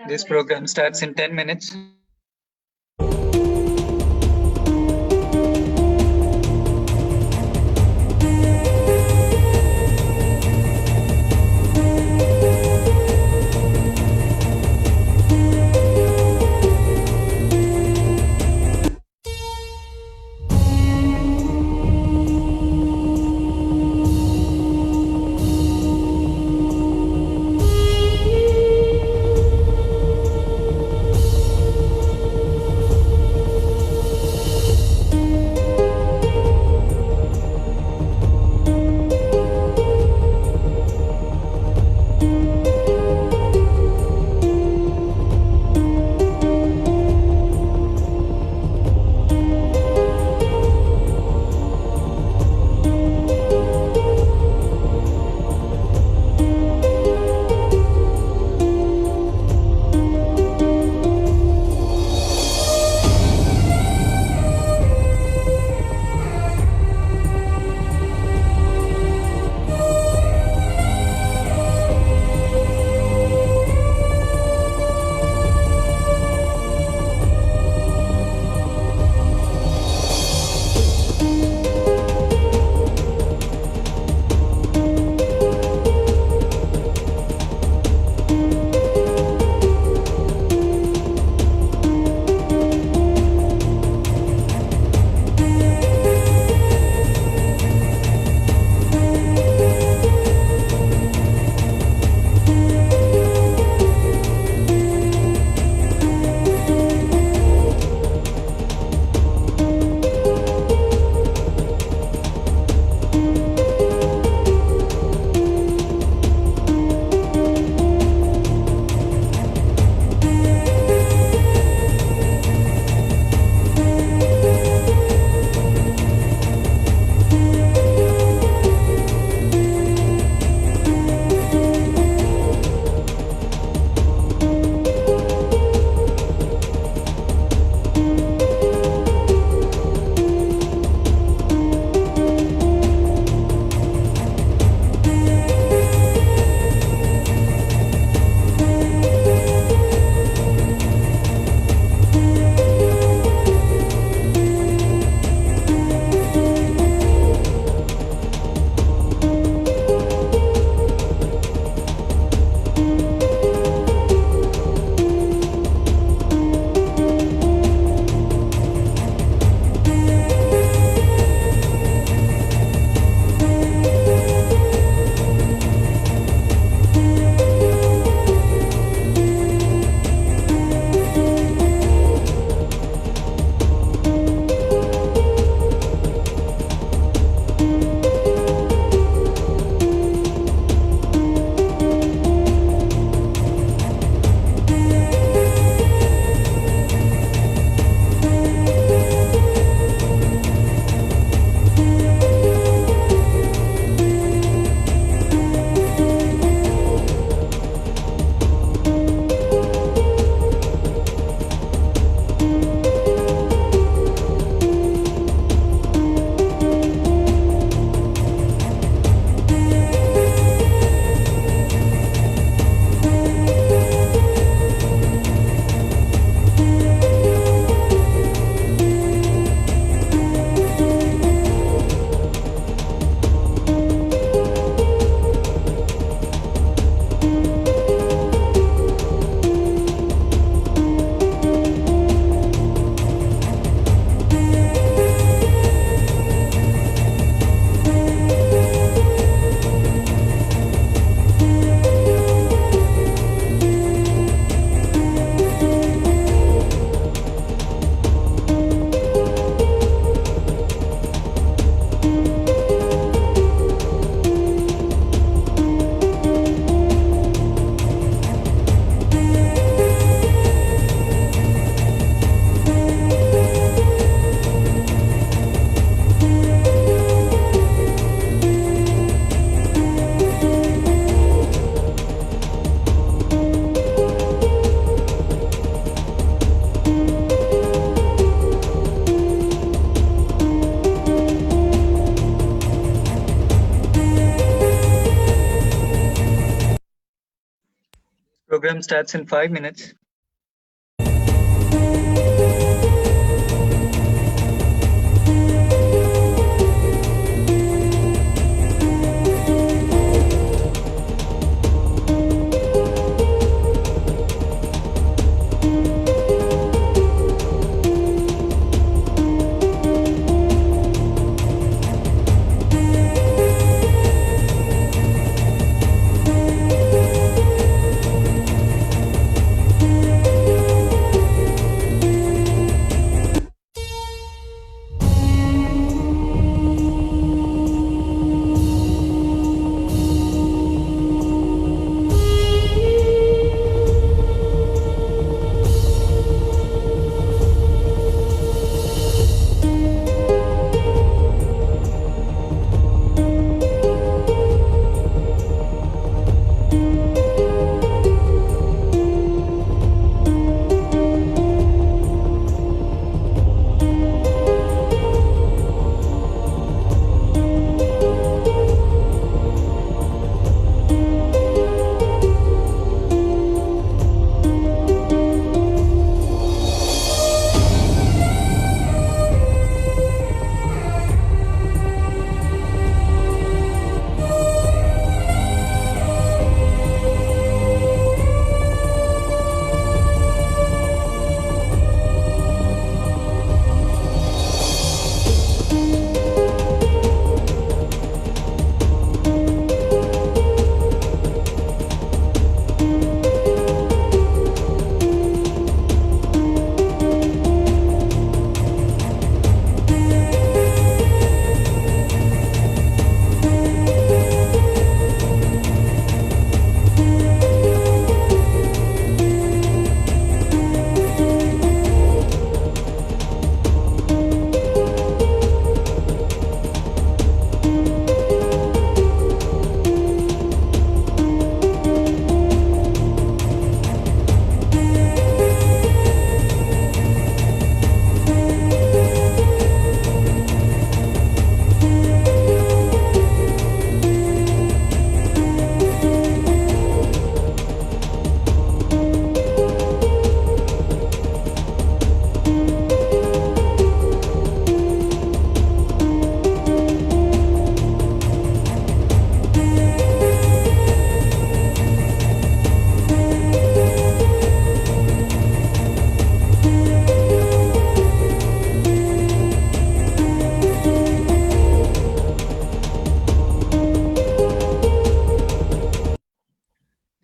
This program starts in 10 minutes. starts in 5 minutes.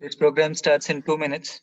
This program starts in 2 minutes.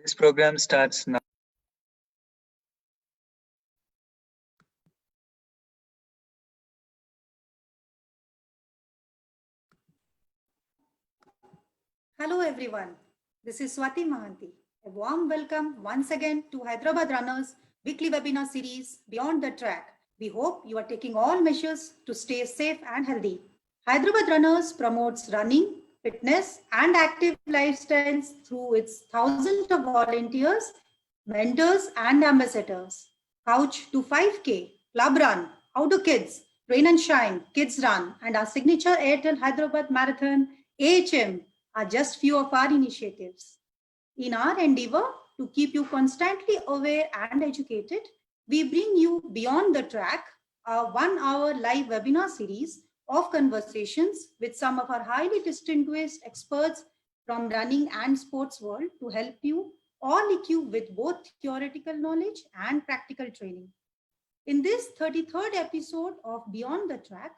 This program starts now. Hello everyone, this is Swati Mahanti. A warm welcome once again to Hyderabad Runners weekly webinar series Beyond the Track. We hope you are taking all measures to stay safe and healthy. Hyderabad Runners promotes running, fitness and active lifestyles through its thousands of volunteers, mentors and ambassadors. Couch to 5K, Club Run, Outdoor Kids, Rain and Shine, Kids Run and our signature Airtel Hyderabad Marathon AHM are just few of our initiatives. In our endeavor to keep you constantly aware and educated, we bring you Beyond the Track, a 1 hour live webinar series of conversations with some of our highly distinguished experts from running and sports world to help you all equip with both theoretical knowledge and practical training. In this 33rd episode of Beyond the Track,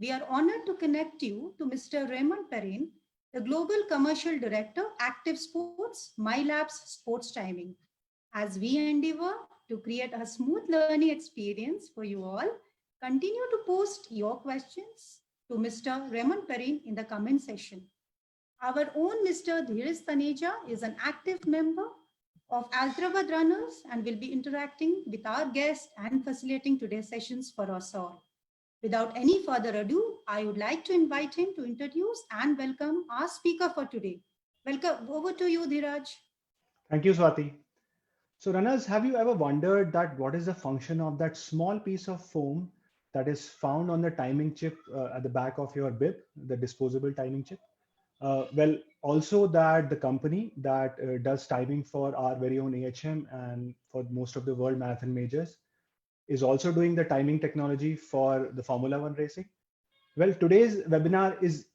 we are honored to connect you to Mr. Raymond Perin, the Global Commercial Director, Active Sports, Mylaps Sports Timing. As we endeavor to create a smooth learning experience for you all, continue to post your questions to Mr. Raymond Perin in the comment section. Our own Mr. Dheeraj Taneja is an active member of Hyderabad Runners and will be interacting with our guests and facilitating today's sessions for us all. Without any further ado, I would like to invite him to introduce and welcome our speaker for today. Welcome over to you, Dheeraj. Thank you, Swati. So, runners, have you ever wondered that what is the function of that small piece of foam that is found on the timing chip at the back of your bib, the disposable timing chip? Also that the company that does timing for our very own AHM and for most of the world marathon majors is also doing the timing technology for the Formula One racing. Well, today's webinar is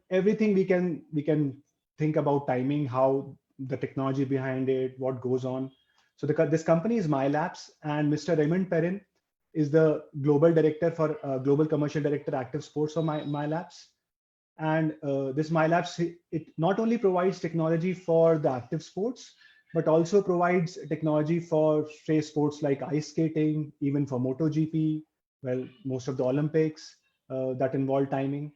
everything we can think about timing, how the technology behind it, what goes on. So this company is Mylaps, and Mr. Raymond Perin is the global director for global commercial director active sports for Mylaps. And this Mylaps, it not only provides technology for the active sports, but also provides technology for say sports like ice skating, even for MotoGP, well, most of the Olympics that involve timing.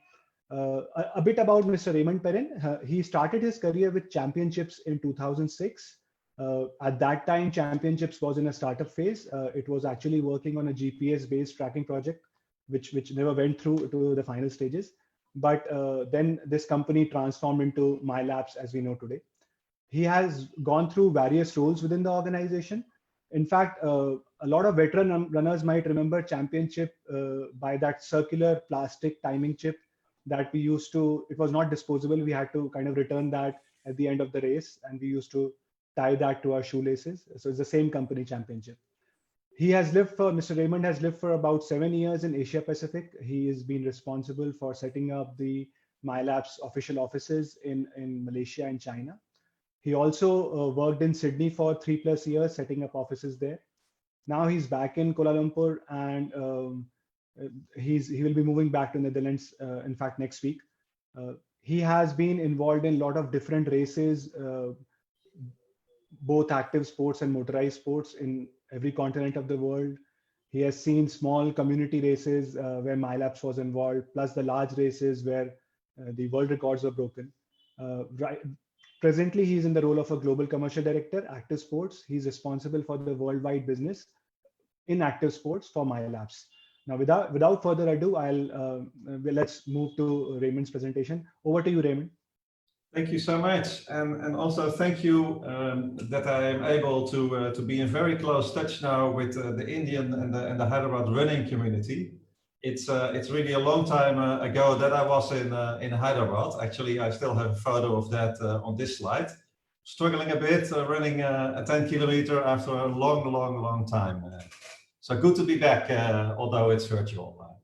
A bit about Mr. Raymond Perin. He started his career with Championships in 2006. At that time, Championships was in a startup phase. It was actually working on a GPS-based tracking project, which never went through to the final stages. But then this company transformed into Mylaps as we know today. He has gone through various roles within the organization. In fact, a lot of veteran runners might remember Championship by that circular plastic timing chip that we used to, it was not disposable. We had to kind of return that at the end of the race, and we used to tie that to our shoelaces. So it's the same company, Championship. Mr. Raymond has lived for about 7 years in Asia Pacific. He has been responsible for setting up the Mylaps official offices in Malaysia and China. He also worked in Sydney for 3+ years, setting up offices there. Now he's back in Kuala Lumpur, and he will be moving back to Netherlands, in fact, next week. He has been involved in a lot of different races, both active sports and motorized sports in every continent of the world. He has seen small community races where Mylaps was involved, plus the large races where the world records were broken. Right. Presently, he's in the role of a global commercial director, active sports. He's responsible for the worldwide business in active sports for Mylaps. Now, without further ado, let's move to Raymond's presentation. Over to you, Raymond. Thank you so much, and also thank you that I am able to be in very close touch now with the Indian and the Hyderabad running community. It's really a long time ago that I was in Hyderabad. Actually, I still have a photo of that on this slide. Struggling a bit, running a 10 kilometer after a long time. So good to be back, although it's virtual.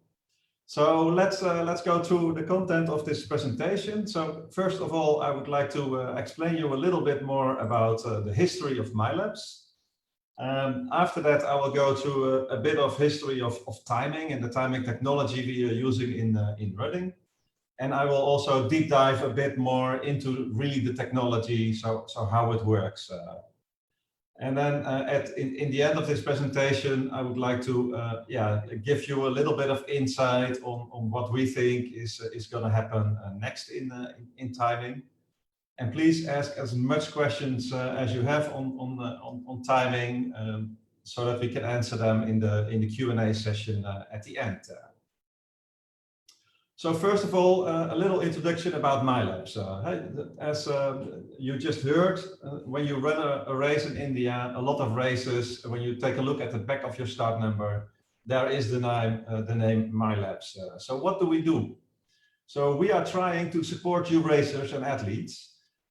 So let's go through the content of this presentation. So first of all, I would like to explain you a little bit more about the history of Mylaps. After that, I will go through a bit of history of timing and the timing technology we are using in running. And I will also deep dive a bit more into really the technology, so how it works. And then in the end of this presentation, I would like to give you a little bit of insight on what we think is going to happen next in timing. And please ask as much questions as you have on timing, so that we can answer them in the Q&A session at the end. So first of all, a little introduction about Mylaps. As you just heard, when you run a race in India, a lot of races, when you take a look at the back of your start number, there is the name Mylaps. So what do we do? So we are trying to support you racers and athletes,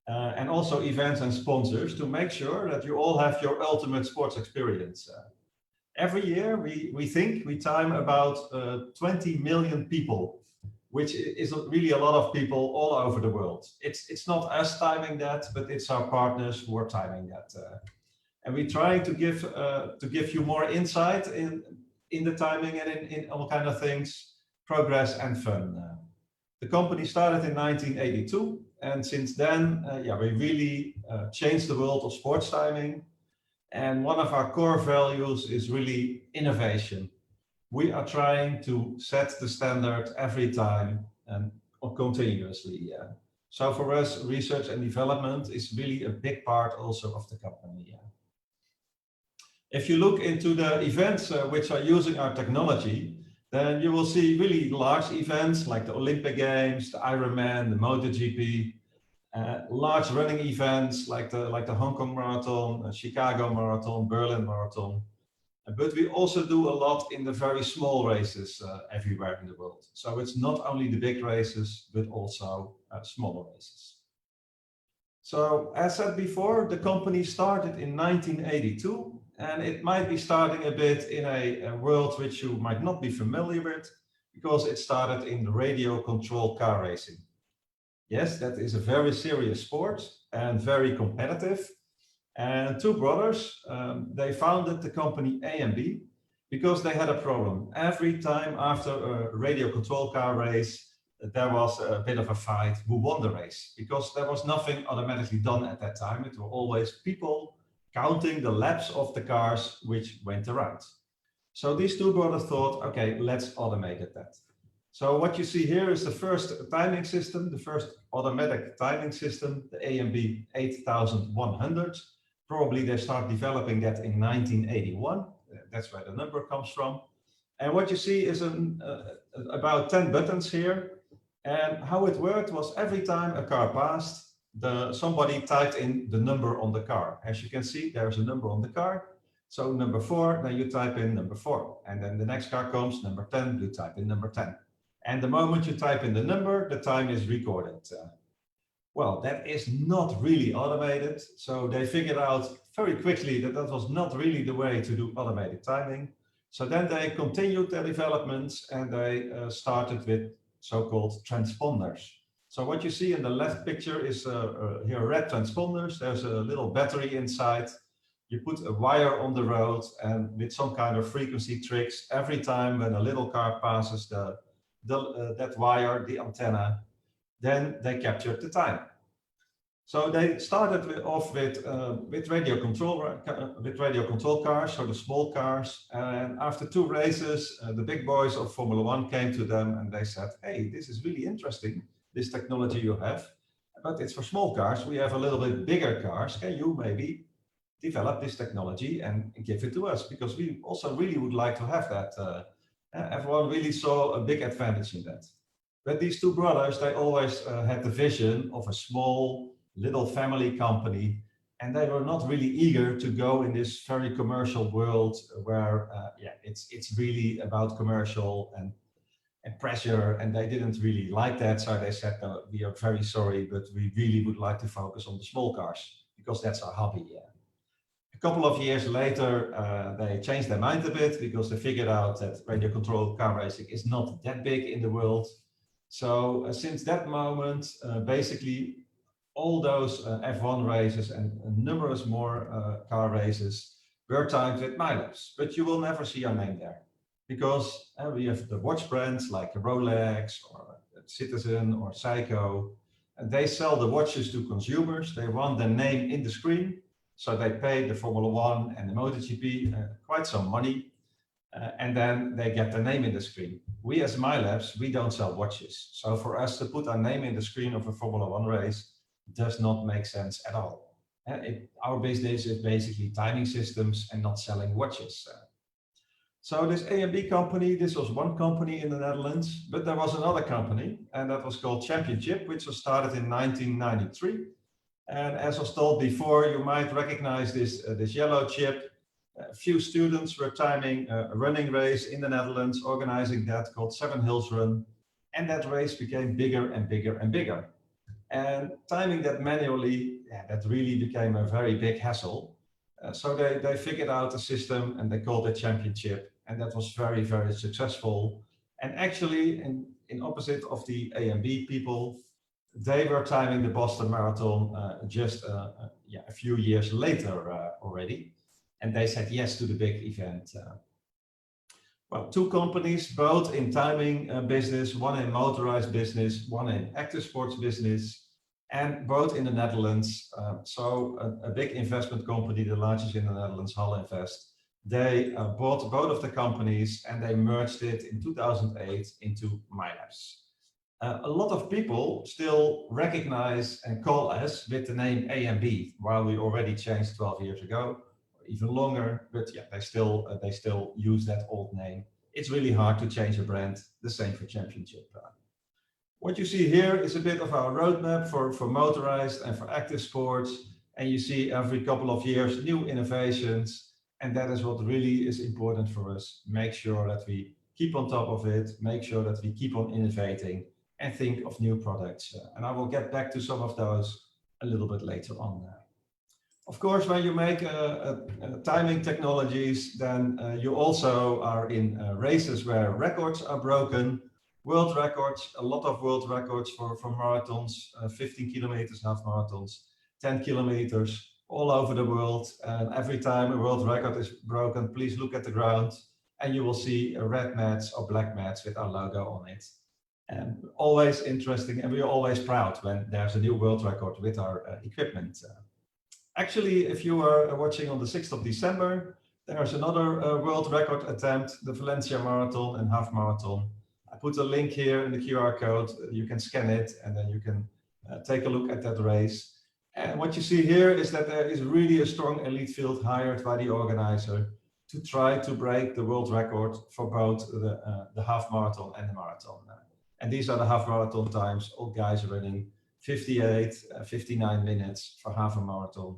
and also events and sponsors, to make sure that you all have your ultimate sports experience. Every year we time about 20 million people, which is really a lot of people all over the world. It's not us timing that, but it's our partners who are timing that. And we're trying to give you more insight in the timing and in all kind of things, progress and fun. The company started in 1982, and since then, we really changed the world of sports timing. And one of our core values is really innovation. We are trying to set the standard every time and continuously. So for us, research and development is really a big part also of the company. If you look into the events which are using our technology, then you will see really large events like the Olympic Games, the Ironman, the MotoGP, large running events like the Hong Kong Marathon, Chicago Marathon, Berlin Marathon. But we also do a lot in the very small races everywhere in the world. So it's not only the big races, but also smaller races. So as said before, the company started in 1982, and it might be starting a bit in a world which you might not be familiar with, because it started in radio control car racing. Yes, that is a very serious sport and very competitive. And two brothers, they founded the company A and B because they had a problem. Every time after a radio control car race, there was a bit of a fight who won the race, because there was nothing automatically done at that time. It were always people counting the laps of the cars which went around. So these two brothers thought, okay, let's automate that. So what you see here is the first timing system, the first automatic timing system, the A&B 8100. Probably they start developing that in 1981. That's where the number comes from. And what you see is about 10 buttons here. And how it worked was every time a car passed, somebody typed in the number on the car. As you can see, there's a number on the car. So number 4, then you type in number 4. And then the next car comes, number 10, you type in number 10. And the moment you type in the number, the time is recorded. Well, that is not really automated. So they figured out very quickly that that was not really the way to do automated timing. So then they continued their developments, and they started with so-called transponders. So what you see in the left picture is here red transponders. There's a little battery inside. You put a wire on the road, and with some kind of frequency tricks, every time when a little car passes that wire, the antenna, then they captured the time. So they started off with radio control cars, so the small cars. And after 2 races, the big boys of Formula 1 came to them and they said, "Hey, this is really interesting, this technology you have, but it's for small cars. We have a little bit bigger cars. Can you maybe develop this technology and give it to us? Because we also really would like to have that." Everyone really saw a big advantage in that. But these two brothers, they always had the vision of a small little family company, and they were not really eager to go in this very commercial world where it's really about commercial and pressure, and they didn't really like that. So they said, "No, we are very sorry, but we really would like to focus on the small cars because that's our hobby." A couple of years later, they changed their mind a bit because they figured out that radio control car racing is not that big in the world. So since that moment, basically all those F1 races and numerous more car races were timed with Mylaps, but you will never see our name there because we have the watch brands like Rolex or Citizen or Seiko, and they sell the watches to consumers. They want the name in the screen, so they pay the Formula 1 and the MotoGP quite some money, and then they get the name in the screen. We as Mylaps, we don't sell watches, so for us to put our name in the screen of a Formula 1 race, does not make sense at all. Our business is basically timing systems and not selling watches. So this A&B company, this was one company in the Netherlands, but there was another company, and that was called Championship, which was started in 1993. And as was told before, you might recognize this yellow chip. A few students were timing a running race in the Netherlands, organizing that called Seven Hills Run. And that race became bigger and bigger and bigger. And timing that manually, that really became a very big hassle. So they figured out a system and they called it Championship. And that was very, very successful. And actually, in opposite of the A&B people, they were timing the Boston Marathon just a few years later already. And they said yes to the big event. Well, two companies, both in timing business, one in motorized business, one in active sports business, and both in the Netherlands. So a big investment company, the largest in the Netherlands, Hall Invest, they bought both of the companies and they merged it in 2008 into Mylaps. A lot of people still recognize and call us with the name A&B, while we already changed 12 years ago, or even longer, but yeah, they still use that old name. It's really hard to change a brand, the same for Championship. What you see here is a bit of our roadmap for motorized and for active sports, and you see every couple of years new innovations. And that is what really is important for us. Make sure that we keep on top of it, make sure that we keep on innovating and think of new products. And I will get back to some of those a little bit later on. Of course, when you make timing technologies, then you also are in races where records are broken, world records, a lot of world records for marathons, 15 kilometers, half marathons, 10 kilometers, all over the world. And every time a world record is broken, please look at the ground and you will see red mats or black mats with our logo on it. And always interesting, and we are always proud when there's a new world record with our equipment. Actually, if you are watching on the 6th of December, there's another world record attempt, the Valencia Marathon and half marathon. I put a link here in the QR code. You can scan it and then you can take a look at that race. And what you see here is that there is really a strong elite field hired by the organizer to try to break the world record for both the half marathon and the marathon. And these are the half marathon times. All guys running 58, 59 minutes for half a marathon.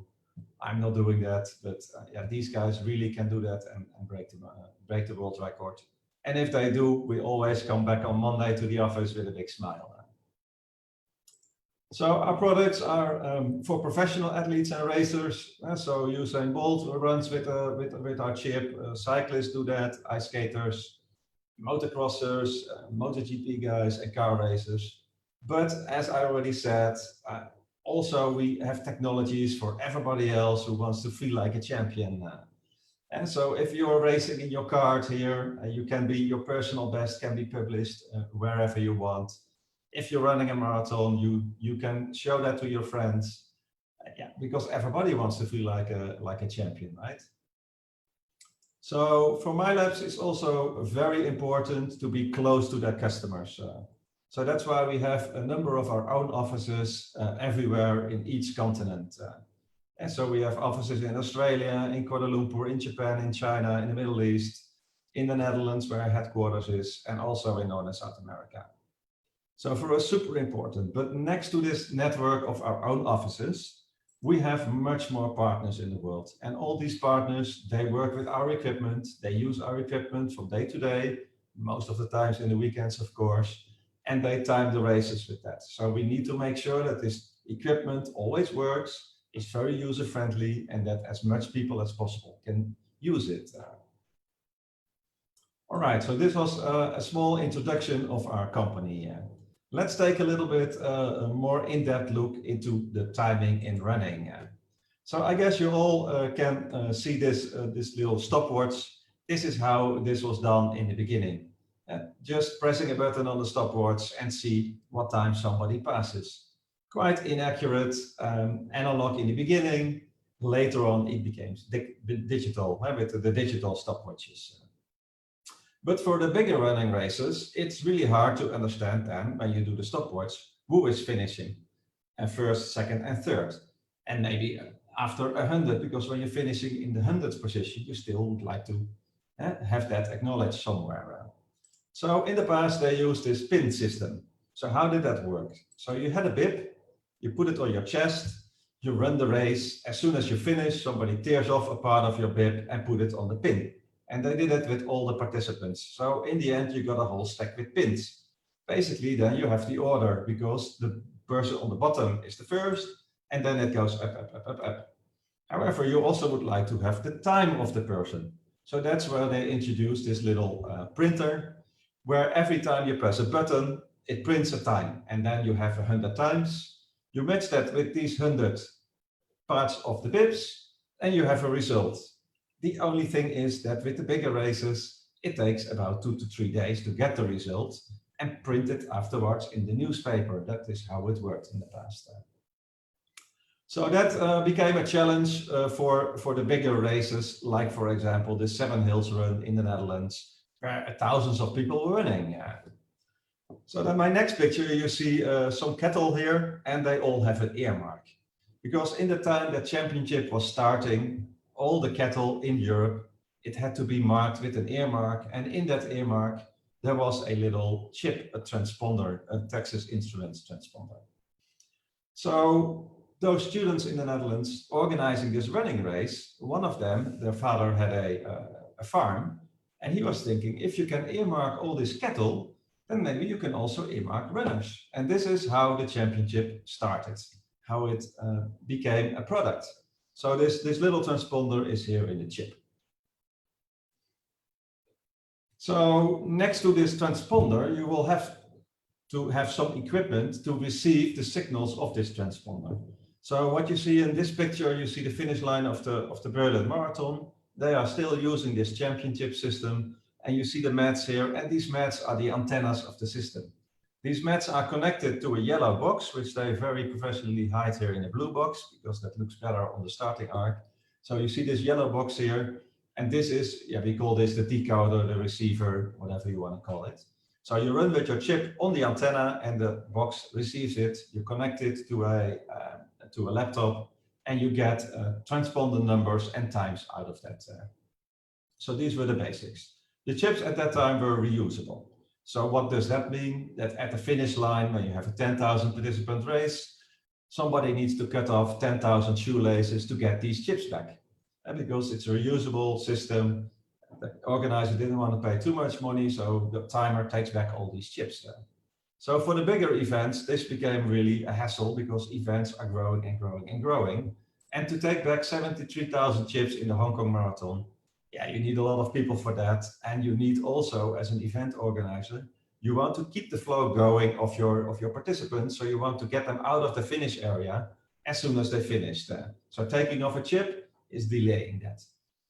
I'm not doing that, but yeah, these guys really can do that and break the world record. And if they do, we always come back on Monday to the office with a big smile. So our products are for professional athletes and racers. So Usain Bolt runs with our chip. Cyclists do that. Ice skaters, motocrossers, MotoGP guys, and car racers. But as I already said, also we have technologies for everybody else who wants to feel like a champion. And so if you're racing in your cart here, you can be, your personal best can be published wherever you want. If you're running a marathon, you can show that to your friends, yeah, because everybody wants to feel like a champion, right? So for Mylaps, it's also very important to be close to their customers. So that's why we have a number of our own offices everywhere in each continent. And so we have offices in Australia, in Kuala Lumpur, in Japan, in China, in the Middle East, in the Netherlands, where our headquarters is, and also in North and South America. So for us, super important. But next to this network of our own offices, we have much more partners in the world. And all these partners, they work with our equipment. They use our equipment from day to day, most of the times in the weekends, of course, and they time the races with that. So we need to make sure that this equipment always works, is very user-friendly, and that as much people as possible can use it. All right, so this was a small introduction of our company. Let's take a little bit more in-depth look into the timing in running. So I guess you all can see this little stopwatch. This is how this was done in the beginning. Just pressing a button on the stopwatch and see what time somebody passes. Quite inaccurate, analog in the beginning. Later on, it became digital with the digital stopwatches. But for the bigger running races, it's really hard to understand then when you do the stopwatch, who is finishing. and first, second, and third. And maybe after 100, because when you're finishing in the 100th position, you still would like to have that acknowledged somewhere. So in the past, they used this pin system. So how did that work? So you had a bib, you put it on your chest, you run the race. As soon as you finish, somebody tears off a part of your bib and put it on the pin. And they did it with all the participants. So in the end, you got a whole stack with pins. Basically, then you have the order because the person on the bottom is the first, and then it goes up, up, up, up, up. However, you also would like to have the time of the person. So that's where they introduced this little printer, where every time you press a button, it prints a time, and then you have 100 times. You match that with these 100 parts of the bibs, and you have a result. The only thing is that with the bigger races, it takes about 2 to 3 days to get the result and print it afterwards in the newspaper. That is how it worked in the past. So that became a challenge for the bigger races, like for example, the 7 Hills Run in the Netherlands, where thousands of people were running. So then my next picture, you see some cattle here, and they all have an earmark. Because in the time that championship was starting, all the cattle in Europe, it had to be marked with an earmark, and in that earmark, there was a little chip, a transponder, a Texas Instruments transponder. So those students in the Netherlands organizing this running race, one of them, their father had a farm, and he was thinking, if you can earmark all this cattle, then maybe you can also earmark runners. And this is how the championship started, how it became a product. So this little transponder is here in the chip. So next to this transponder, you will have to have some equipment to receive the signals of this transponder. So what you see in this picture, you see the finish line of the Berlin Marathon. They are still using this championship system, and you see the mats here, and these mats are the antennas of the system. These mats are connected to a yellow box, which they very professionally hide here in a blue box, because that looks better on the starting arc. So you see this yellow box here, and this is, we call this the decoder, the receiver, whatever you want to call it. So you run with your chip on the antenna, and the box receives it. You connect it to a laptop, and you get transponder numbers and times out of that. So these were the basics. The chips at that time were reusable. So what does that mean? That at the finish line, when you have a 10,000 participant race, somebody needs to cut off 10,000 shoelaces to get these chips back. And because it's a reusable system, the organizer didn't want to pay too much money, so the timer takes back all these chips there. So for the bigger events, this became really a hassle because events are growing and growing and growing. And to take back 73,000 chips in the Hong Kong Marathon, you need a lot of people for that. And you need also, as an event organizer, you want to keep the flow going of your participants. So you want to get them out of the finish area as soon as they finish there. So taking off a chip is delaying that.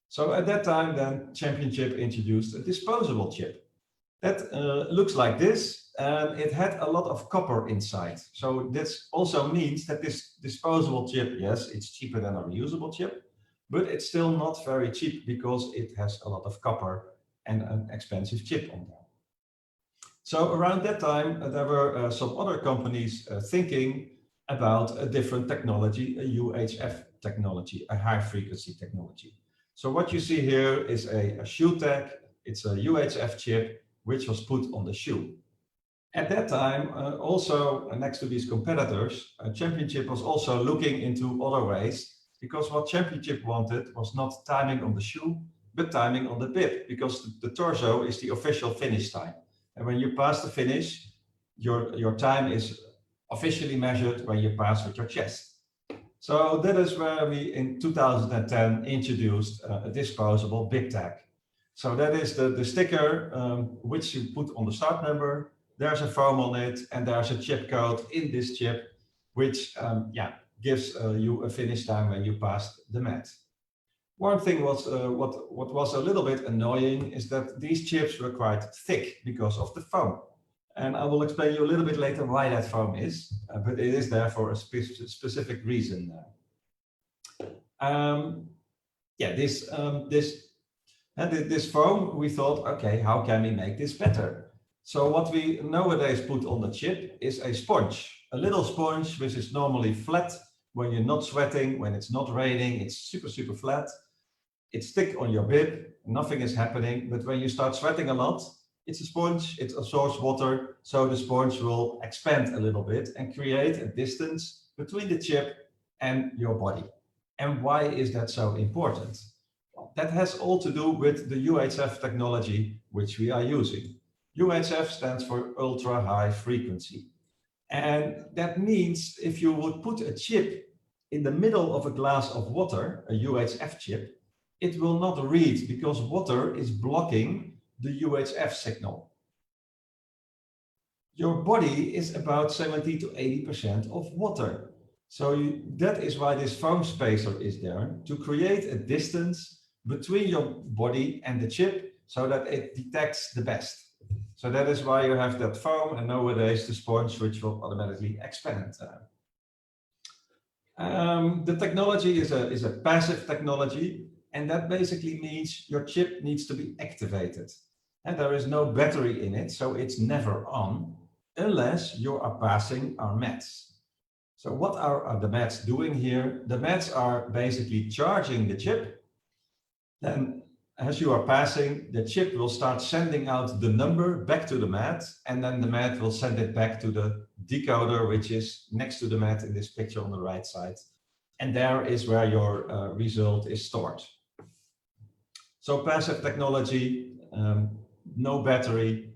So at that time, then Championship introduced a disposable chip. That looks like this, and it had a lot of copper inside. So this also means that this disposable chip, yes, it's cheaper than a reusable chip, but it's still not very cheap because it has a lot of copper and an expensive chip on there. So around that time, there were some other companies thinking about a different technology, a UHF technology, a high frequency technology. So what you see here is a shoe tag. It's a UHF chip, which was put on the shoe. At that time, also next to these competitors, Championship was also looking into other ways, because what Championship wanted was not timing on the shoe, but timing on the bib, because the torso is the official finish time. And when you pass the finish, your time is officially measured when you pass with your chest. So that is where we, in 2010, introduced a disposable bib tag. So that is the sticker which you put on the start number. There's a foam on it, and there's a chip code in this chip, which gives you a finish time when you pass the mat. One thing was what was a little bit annoying is that these chips were quite thick because of the foam. And I will explain you a little bit later why that foam is, but it is there for a specific reason. This foam, we thought, okay, how can we make this better? So what we nowadays put on the chip is a sponge a little sponge, which is normally flat when you're not sweating, when it's not raining, it's super, super flat. It's thick on your bib, nothing is happening. But when you start sweating a lot, it's a sponge, it absorbs water, so the sponge will expand a little bit and create a distance between the chip and your body. And why is that so important? Well, that has all to do with the UHF technology which we are using. UHF stands for ultra high frequency. And that means if you would put a chip in the middle of a glass of water, a UHF chip, it will not read because water is blocking the UHF signal. Your body is about 70 to 80% of water. So that is why this foam spacer is there, to create a distance between your body and the chip so that it detects the best. So that is why you have that foam and nowadays the sponge which will automatically expand. The technology is a passive technology, and that basically means your chip needs to be activated. And there is no battery in it, so it's never on unless you are passing our mats. So what are the mats doing here? The mats are basically charging the chip. Then as you are passing, the chip will start sending out the number back to the mat, and then the mat will send it back to the decoder, which is next to the mat in this picture on the right side. And there is where your result is stored. So passive technology, no battery.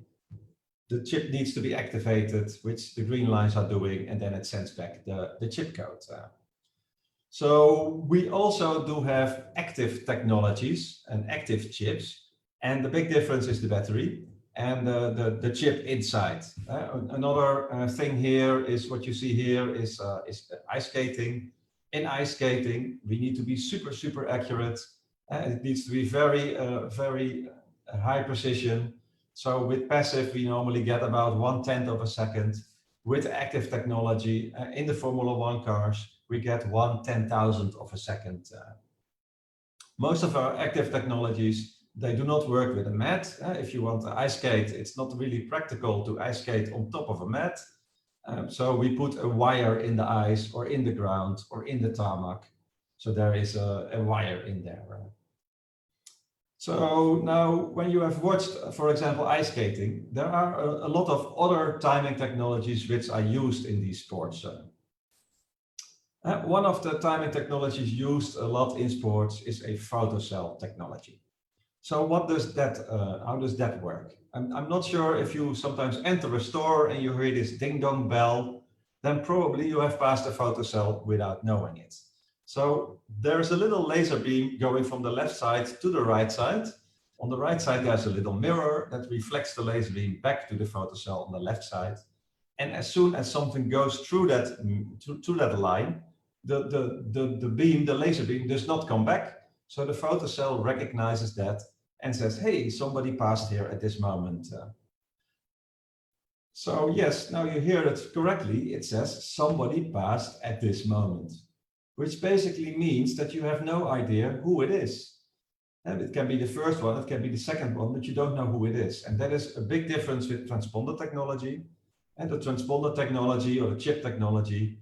The chip needs to be activated, which the green lines are doing, and then it sends back the chip code. So we also do have active technologies and active chips, and the big difference is the battery and the chip inside. Another thing here is what you see here is ice skating. In ice skating, we need to be super, super accurate. It needs to be very, very high precision. So with passive, we normally get about 1/10 of a second. With active technology in the Formula One cars, we get 1/10,000 of a second. Most of our active technologies, they do not work with a mat. If you want to ice skate, it's not really practical to ice skate on top of a mat. So we put a wire in the ice or in the ground or in the tarmac. So there is a wire in there. So now when you have watched, for example, ice skating, there are a lot of other timing technologies which are used in these sports. One of the timing technologies used a lot in sports is a photocell technology. So what does that, how does that work? I'm not sure if you sometimes enter a store and you hear this ding dong bell, then probably you have passed a photocell without knowing it. So there's a little laser beam going from the left side to the right side. On the right side, there's a little mirror that reflects the laser beam back to the photocell on the left side. And as soon as something goes through that line, the beam, the laser beam, does not come back. So the photocell recognizes that and says, hey, somebody passed here at this moment. So yes, now you hear it correctly. It says somebody passed at this moment, which basically means that you have no idea who it is. And it can be the first one, it can be the second one, but you don't know who it is. And that is a big difference with transponder technology. And the transponder technology or the chip technology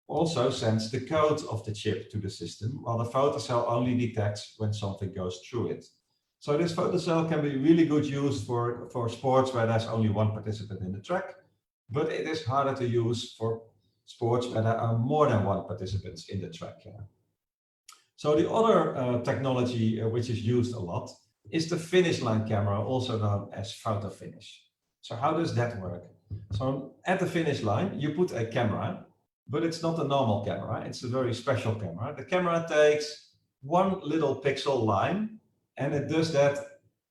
also sends the code of the chip to the system, while the photocell only detects when something goes through it. So this photocell can be really good use for sports where there's only one participant in the track, but it is harder to use for sports where there are more than one participants in the track. So the other technology which is used a lot is the finish line camera, also known as photo finish. So how does that work? So at the finish line, you put a camera, but it's not a normal camera. It's a very special camera. The camera takes one little pixel line, and it does that,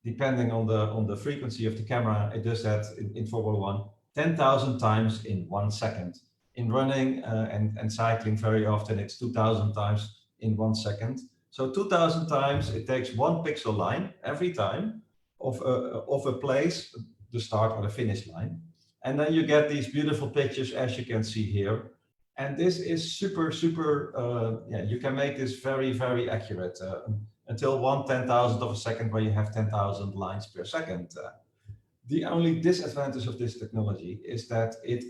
depending on the frequency of the camera, it does that in Formula One 10,000 times in 1 second. In running and cycling, very often it's 2,000 times in 1 second. So 2,000 times it takes one pixel line every time of a place, the start or the finish line. And then you get these beautiful pictures, as you can see here. And this is super, yeah, you can make this very, very accurate until 1/10,000 of a second, where you have 10,000 lines per second. The only disadvantage of this technology is that it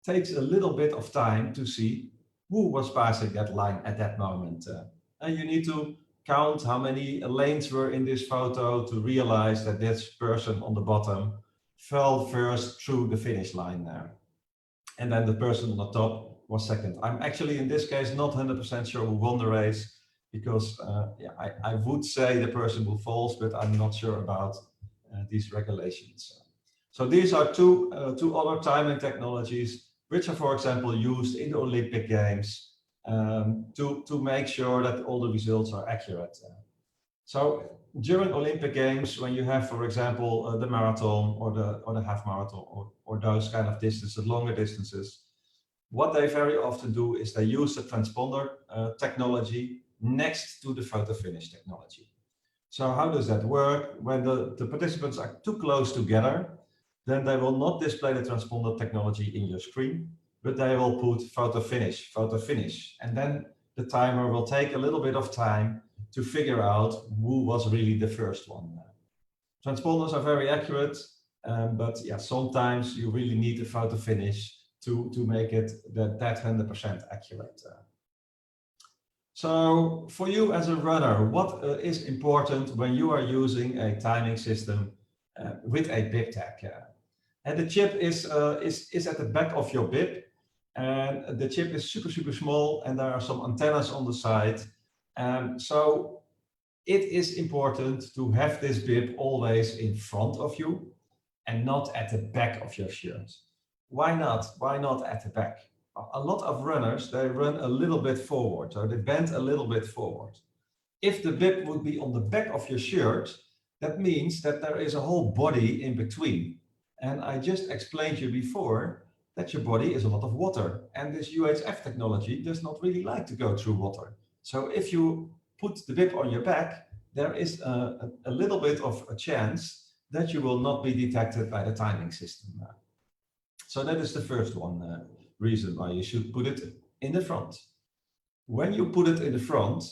takes a little bit of time to see who was passing that line at that moment. And you need to count how many lanes were in this photo to realize that this person on the bottom fell first through the finish line there. And then the person on the top was second. I'm actually in this case not 100% sure who won the race, because I would say the person who falls, but I'm not sure about these regulations. So these are two other timing technologies which are, for example, used in the Olympic Games to make sure that all the results are accurate. So during Olympic Games, when you have, for example, the marathon or the half marathon or those kind of distances, longer distances, what they very often do is they use the transponder technology next to the photo finish technology. So how does that work? When the participants are too close together, then they will not display the transponder technology in your screen, but they will put photo finish, and then the timer will take a little bit of time to figure out who was really the first one. Transponders are very accurate, but yeah, sometimes you really need a photo finish to make it that 100% accurate. So for you as a runner, what is important when you are using a timing system with a bib tag? And the chip is at the back of your bib, and the chip is super small, and there are some antennas on the side. So it is important to have this bib always in front of you and not at the back of your shirt. Why not? Why not at the back? A lot of runners, they run a little bit forward, so they bend a little bit forward. If the bib would be on the back of your shirt, that means that there is a whole body in between. And I just explained to you before that your body is a lot of water, and this UHF technology does not really like to go through water. So if you put the bib on your back, there is a little bit of a chance that you will not be detected by the timing system. So that is the first one reason why you should put it in the front. When you put it in the front,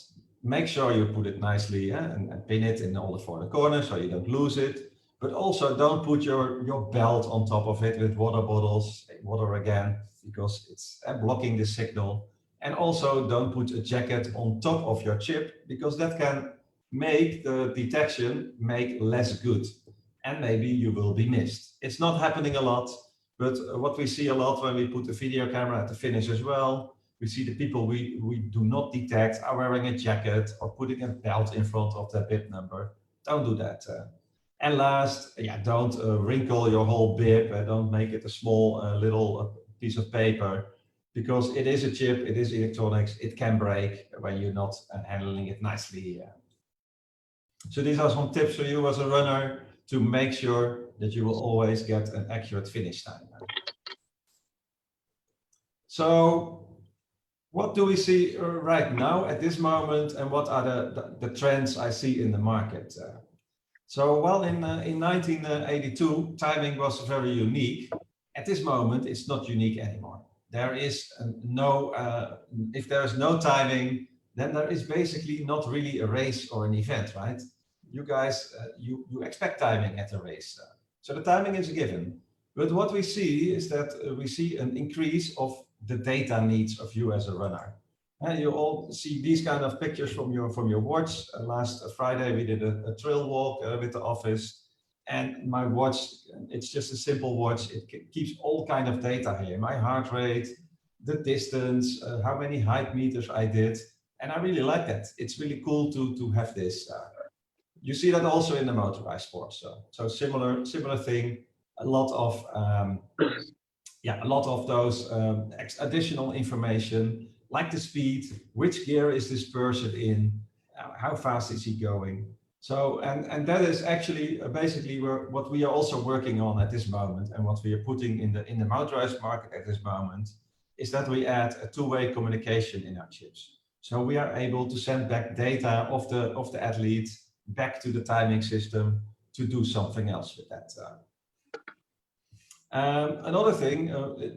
make sure you put it nicely and pin it in all the four corners so you don't lose it. But also don't put your belt on top of it with water bottles, water again, because it's blocking the signal. And also don't put a jacket on top of your chip, because that can make the detection less good. And maybe you will be missed. It's not happening a lot, but what we see a lot when we put a video camera at the finish as well, we see the people we do not detect are wearing a jacket or putting a belt in front of their bib number. Don't do that. And last, don't wrinkle your whole bib. Don't make it a small little piece of paper, because it is a chip, it is electronics, it can break when you're not handling it nicely. So these are some tips for you as a runner to make sure that you will always get an accurate finish time. So what do we see right now at this moment, and what are the trends I see in the market? So while in 1982, timing was very unique, at this moment, it's not unique anymore. There is if there is no timing, then there is basically not really a race or an event, right? You guys, you expect timing at a race. So the timing is a given. But what we see is that we see an increase of the data needs of you as a runner. You all see these kind of pictures from your watch. Last Friday, we did a trail walk with the office, and my watch, it's just a simple watch. It keeps all kind of data here: my heart rate, the distance, how many height meters I did, and I really like that. It's really cool to have this. You see that also in the motorized sports. So similar thing. A lot of those additional information, like the speed, which gear is this person in, how fast is he going. So, and that is actually basically what we are also working on at this moment, and what we are putting in the motorized market at this moment, is that we add a two-way communication in our chips. So we are able to send back data of the athlete back to the timing system to do something else with that. Another thing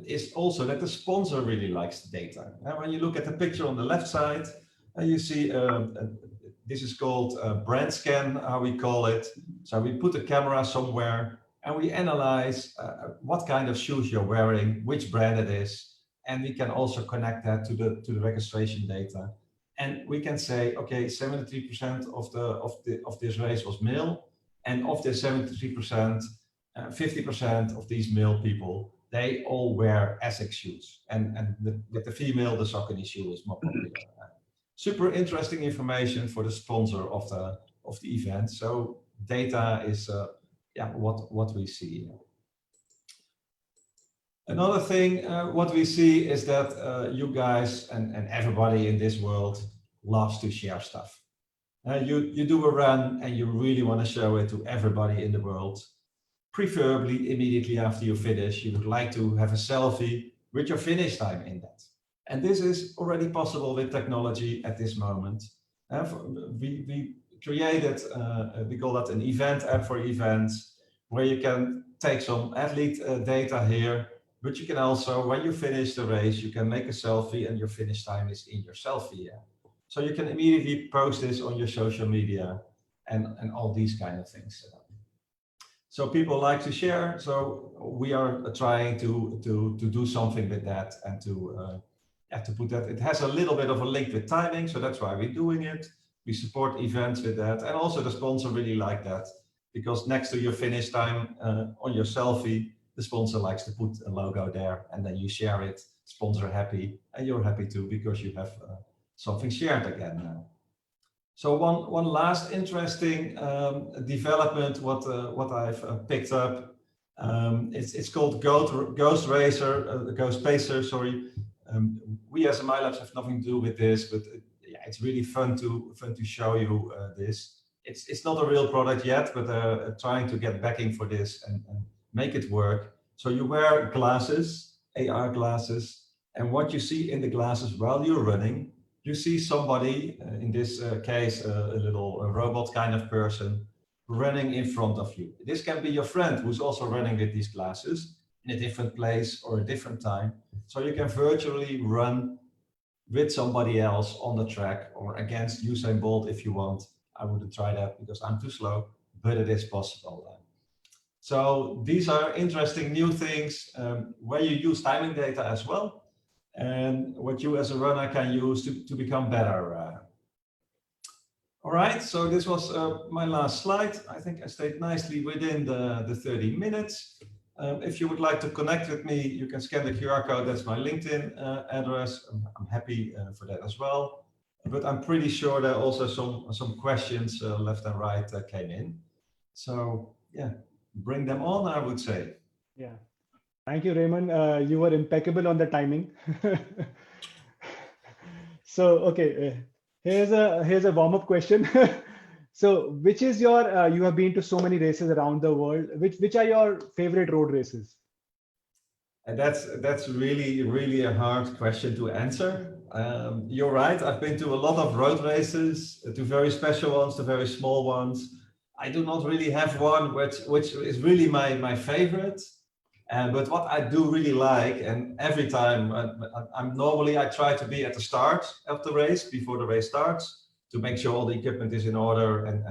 is also that the sponsor really likes the data. And when you look at the picture on the left side, you see this is called brand scan, how we call it. So we put a camera somewhere and we analyze what kind of shoes you're wearing, which brand it is, and we can also connect that to the registration data. And we can say, okay, 73% of this race was male, and of the 73%, 50% of these male people, they all wear Essex shoes, and with the female, the Saucony shoe is more popular. Super interesting information for the sponsor of the event. So data is what we see. Another thing, what we see is that you guys and everybody in this world loves to share stuff. You do a run and you really want to show it to everybody in the world. Preferably immediately after you finish, you would like to have a selfie with your finish time in that. And this is already possible with technology at this moment. We created, we call that an event app for events, where you can take some athlete data here, but you can also, when you finish the race, you can make a selfie and your finish time is in your selfie app. So you can immediately post this on your social media and all these kind of things. So people like to share. So we are trying to do something with that and to put that. It has a little bit of a link with timing, so that's why we're doing it. We support events with that, and also the sponsor really like that, because next to your finish time on your selfie, the sponsor likes to put a logo there, and then you share it. Sponsor happy, and you're happy too, because you have something shared again. So one last interesting development, what I've picked up, it's called Ghost Pacer. Sorry, we as a Mylaps have nothing to do with this, but it's really fun to show you this. It's not a real product yet, but trying to get backing for this and make it work. So you wear glasses, AR glasses, and what you see in the glasses while you're running, you see somebody, in this case, a little robot kind of person, running in front of you. This can be your friend who's also running with these glasses in a different place or a different time. So you can virtually run with somebody else on the track or against Usain Bolt if you want. I wouldn't try that because I'm too slow, but it is possible. So these are interesting new things where you use timing data as well, and what you as a runner can use to become better. All right, so this was my last slide. I think I stayed nicely within the 30 minutes. If you would like to connect with me, you can scan the QR code. That's my LinkedIn address. I'm happy for that as well. But I'm pretty sure there are also some questions left and right came in. So yeah, bring them on, I would say. Yeah. Thank you, Raymond. You were impeccable on the timing. So, okay, here's a warm-up question. So, which is your, you have been to so many races around the world, which are your favorite road races? And that's really a hard question to answer. You're right, I've been to a lot of road races, to very special ones, to very small ones. I do not really have one which is really my favorite. But what I do really like, and every time I try to be at the start of the race, before the race starts, to make sure all the equipment is in order, and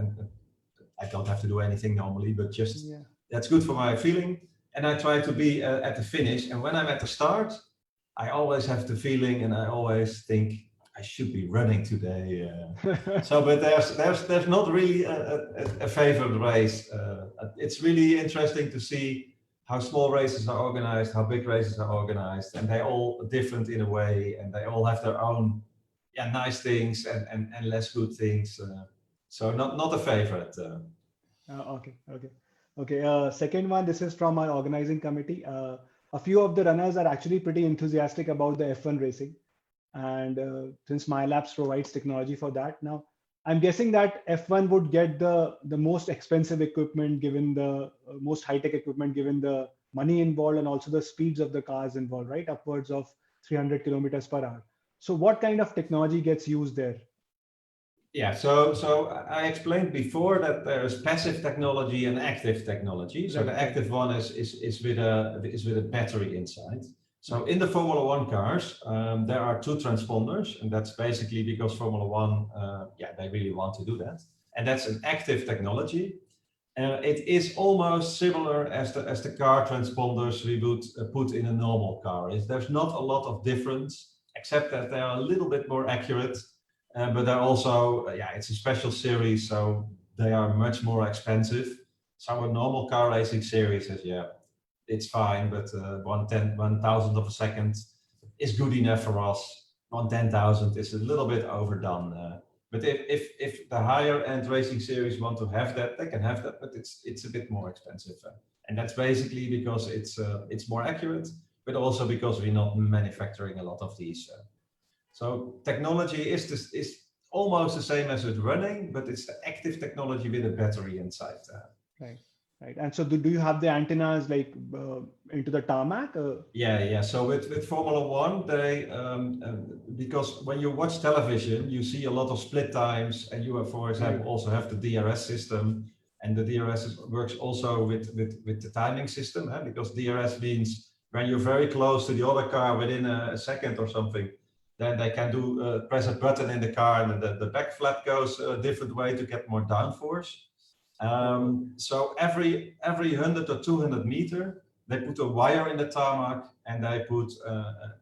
I don't have to do anything normally, but just that's good for my feeling. And I try to be at the finish. And when I'm at the start, I always have the feeling, and I always think I should be running today. So, but there's not really a favorite race. It's really interesting to see how small races are organized, how big races are organized, and they're all different in a way, and they all have their own nice things and less good things. So not a favorite. Okay. Second one, this is from our organizing committee. A few of the runners are actually pretty enthusiastic about the F1 racing. And since Mylaps provides technology for that, now I'm guessing that F1 would get the most expensive equipment, given the most high-tech equipment, given the money involved and also the speeds of the cars involved, right? Upwards of 300 kilometers per hour. So what kind of technology gets used there? Yeah, so I explained before that there's passive technology and active technology. So the active one is with a battery inside. So in the Formula One cars, there are two transponders, and that's basically because Formula One, they really want to do that. And that's an active technology. It is almost similar as the car transponders we would put in a normal car. There's not a lot of difference, except that they are a little bit more accurate, but they're also, it's a special series, so they are much more expensive. So a normal car racing series is, it's fine, but 1/10,000 of a second is good enough for us. 1/10,000 is a little bit overdone. But if the higher end racing series want to have that, they can have that, but it's a bit more expensive. And that's basically because it's more accurate, but also because we're not manufacturing a lot of these. So technology is almost the same as with running, but it's the active technology with a battery inside. Right. Right. And so do you have the antennas like into the tarmac? Yeah. So with Formula One, they because when you watch television, you see a lot of split times, and you have, for example, also have the DRS system, and the DRS works also with the timing system, because DRS means when you're very close to the other car within a second or something, then they can do press a button in the car, and the back flap goes a different way to get more downforce. So every 100 or 200 meter, they put a wire in the tarmac, and they put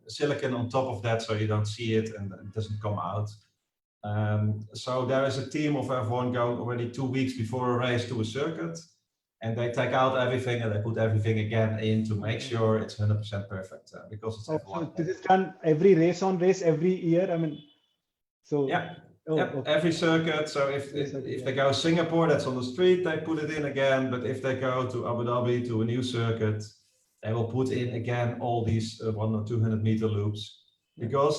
silicon on top of that, so you don't see it and it doesn't come out. So there is a team of F1 going already 2 weeks before a race to a circuit, and they take out everything and they put everything again in to make sure it's 100% perfect, because it's F1. So this is done every race every year. I mean, so yeah. Okay. Every circuit. So if they go Singapore, that's on the street, they put it in again. But if they go to Abu Dhabi to a new circuit, they will put in again all these 100 or 200 meter loops. Because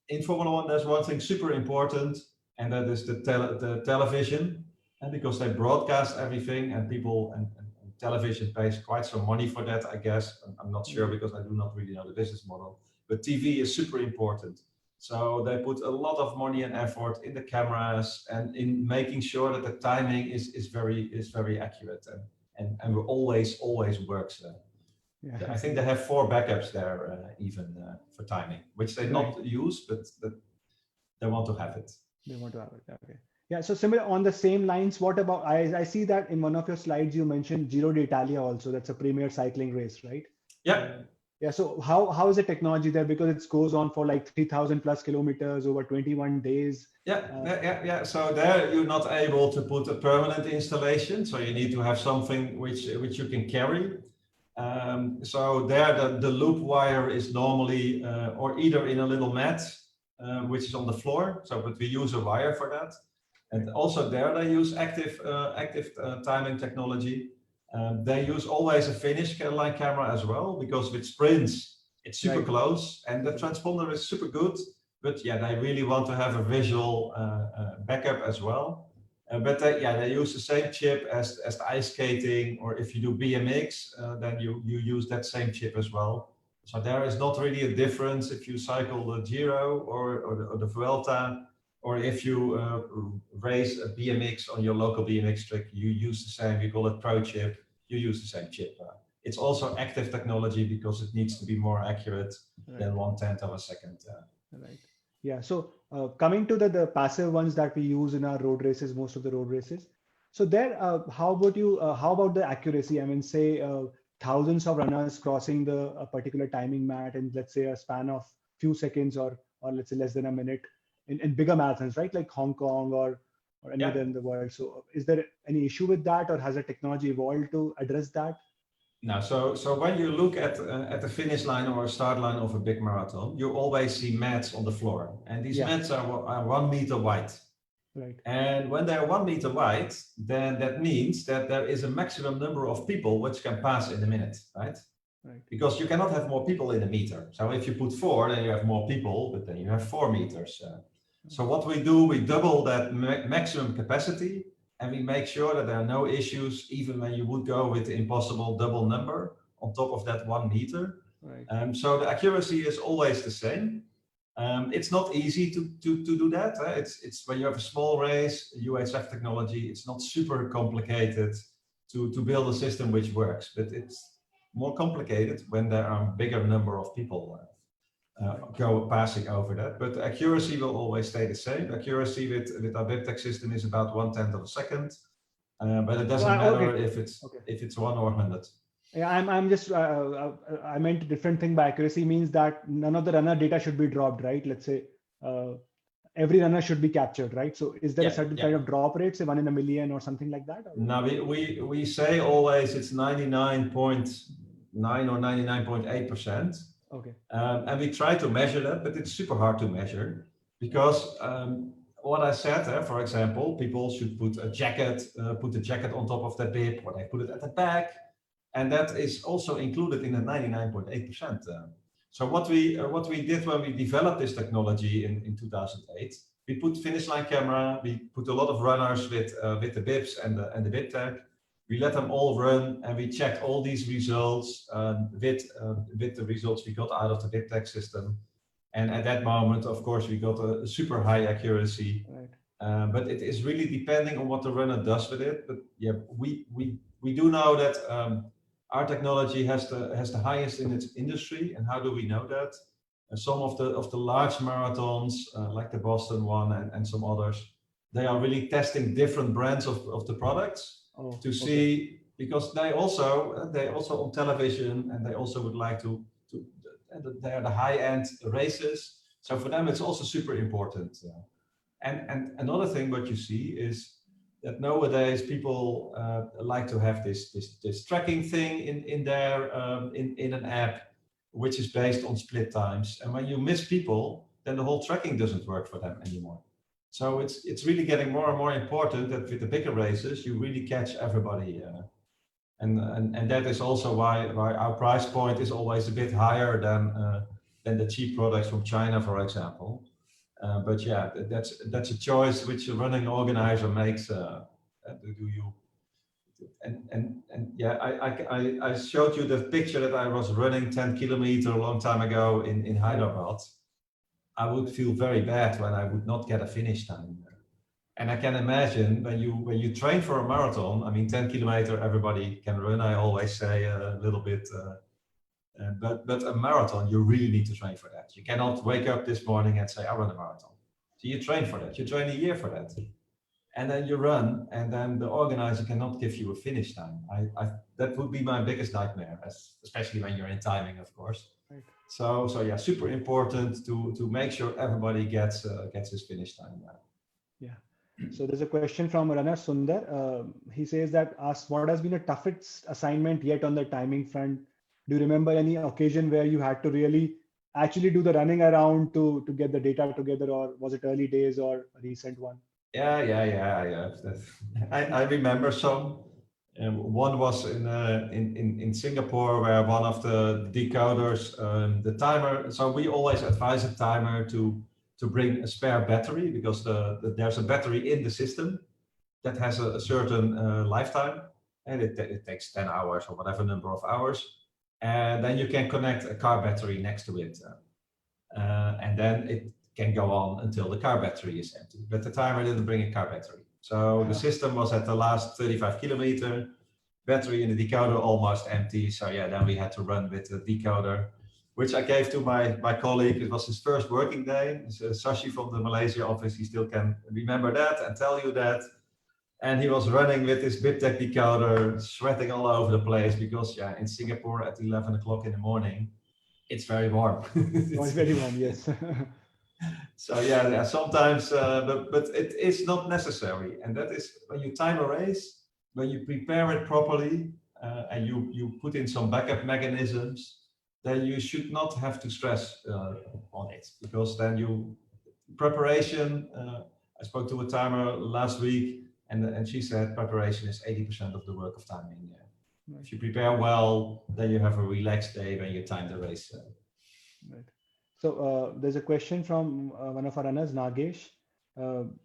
in Formula One, there's one thing super important, and that is the television. And because they broadcast everything, and people and television pays quite some money for that, I guess. I'm not sure because I do not really know the business model. But TV is super important. So they put a lot of money and effort in the cameras and in making sure that the timing is very accurate and always works. I think they have 4 backups there even for timing, which they not use, but they want to have it. They want to have it. Okay. Yeah. So similar on the same lines. What about I see that in one of your slides you mentioned Giro d'Italia also. That's a premier cycling race, right? Yeah. Yeah. So how is the technology there? Because it goes on for like 3,000 plus kilometers over 21 days. Yeah. So there you're not able to put a permanent installation. So you need to have something which you can carry. So there the loop wire is normally or either in a little mat, which is on the floor. So but we use a wire for that. And also there they use active timing technology. They use always a finish line camera as well, because with sprints, it's super close and the transponder is super good, but yeah, they really want to have a visual backup as well. But they use the same chip as the ice skating, or if you do BMX, then you use that same chip as well. So there is not really a difference if you cycle the Giro or the Vuelta, or if you race a BMX on your local BMX track, you use the same, we call it Pro chip, you use the same chip. It's also active technology because it needs to be more accurate than 1/10 of a second. Right. Yeah. So coming to the passive ones that we use in our road races, most of the road races. So there, how about the accuracy? I mean, say thousands of runners crossing a particular timing mat in, let's say, a span of few seconds or let's say less than a minute in bigger marathons, right? Like Hong Kong or any other in the world. So is there any issue with that, or has the technology evolved to address that? No, so when you look at the finish line or start line of a big marathon, you always see mats on the floor, and these mats are 1 meter wide. Right. And when they are 1 meter wide, then that means that there is a maximum number of people which can pass in a minute, right? Right. Because you cannot have more people in a meter. So if you put 4, then you have more people, but then you have 4 meters. So what we do, we double that maximum capacity, and we make sure that there are no issues, even when you would go with the impossible double number on top of that 1 meter. Right. So the accuracy is always the same. It's not easy to do that. It's when you have a small race, UHF technology, it's not super complicated to build a system which works, but it's more complicated when there are a bigger number of people passing over that. But the accuracy will always stay the same. Accuracy with our BibTech system is about 1/10 of a second. But it doesn't matter if it's 1 or 100. Yeah, I'm just I meant a different thing by accuracy means that none of the runner data should be dropped, right? Let's say every runner should be captured, right? So is there a certain kind of drop rate, say 1 in a million or something like that? Or? No, we say always it's 99.9 or 99.8%. Okay. And we try to measure that, but it's super hard to measure because what I said, for example, people should put a jacket on top of the bib, or they put it at the back, and that is also included in the 99.8%. So what we did when we developed this technology in 2008, we put finish line camera, we put a lot of runners with the bibs and the bib tag. We let them all run, and we checked all these results with the results we got out of the bib tag system. And at that moment, of course, we got a super high accuracy. Right. But it is really depending on what the runner does with it. But yeah, we do know that our technology has the highest in its industry. And how do we know that? Some of the large marathons, like the Boston one and some others, they are really testing different brands of the products to see, because they also on television, and they also would like to they are the high-end races. So for them, it's also super important. And another thing what you see is that nowadays people like to have this tracking thing in an app, which is based on split times. And when you miss people, then the whole tracking doesn't work for them anymore. So it's really getting more and more important that with the bigger races, you really catch everybody. And that is also why our price point is always a bit higher than the cheap products from China, for example. But yeah, that's a choice which a running organizer makes. Yeah, I showed you the picture that I was running 10 kilometers a long time ago in Hyderabad. I would feel very bad when I would not get a finish time. And I can imagine when you train for a marathon, I mean, 10 kilometers, everybody can run, I always say a little bit, but a marathon, you really need to train for that. You cannot wake up this morning and say, I run a marathon. So you train for that, you train a year for that. And then you run, and then the organizer cannot give you a finish time. That would be my biggest nightmare, especially when you're in timing, of course. Right. So yeah, super important to make sure everybody gets his finish time. Yeah. So there's a question from runner Sundar. He says that asks, what has been the toughest assignment yet on the timing front? Do you remember any occasion where you had to really actually do the running around to get the data together, or was it early days or a recent one? Yeah. I remember some. One was in Singapore, where one of the decoders, the timer. So we always advise a timer to bring a spare battery, because there's a battery in the system that has a certain lifetime, and it takes 10 hours or whatever number of hours, and then you can connect a car battery next to it, and then it can go on until the car battery is empty. But the timer didn't bring a car battery, so the system was at the last 35 kilometers, battery in the decoder almost empty. So yeah, then we had to run with the decoder, which I gave to my colleague. It was his first working day. Sashi from the Malaysia office, he still can remember that and tell you that. And he was running with his BibTech decoder, sweating all over the place, because yeah, in Singapore at 11 o'clock in the morning, it's very warm. It's very warm, yes. So yeah, sometimes, but it is not necessary. And that is when you time a race, when you prepare it properly, and you put in some backup mechanisms, then you should not have to stress on it, because then preparation, I spoke to a timer last week, and she said preparation is 80% of the work of timing. Yeah. If you prepare well, then you have a relaxed day when you time the race. Right. So there's a question from one of our runners, Nagesh.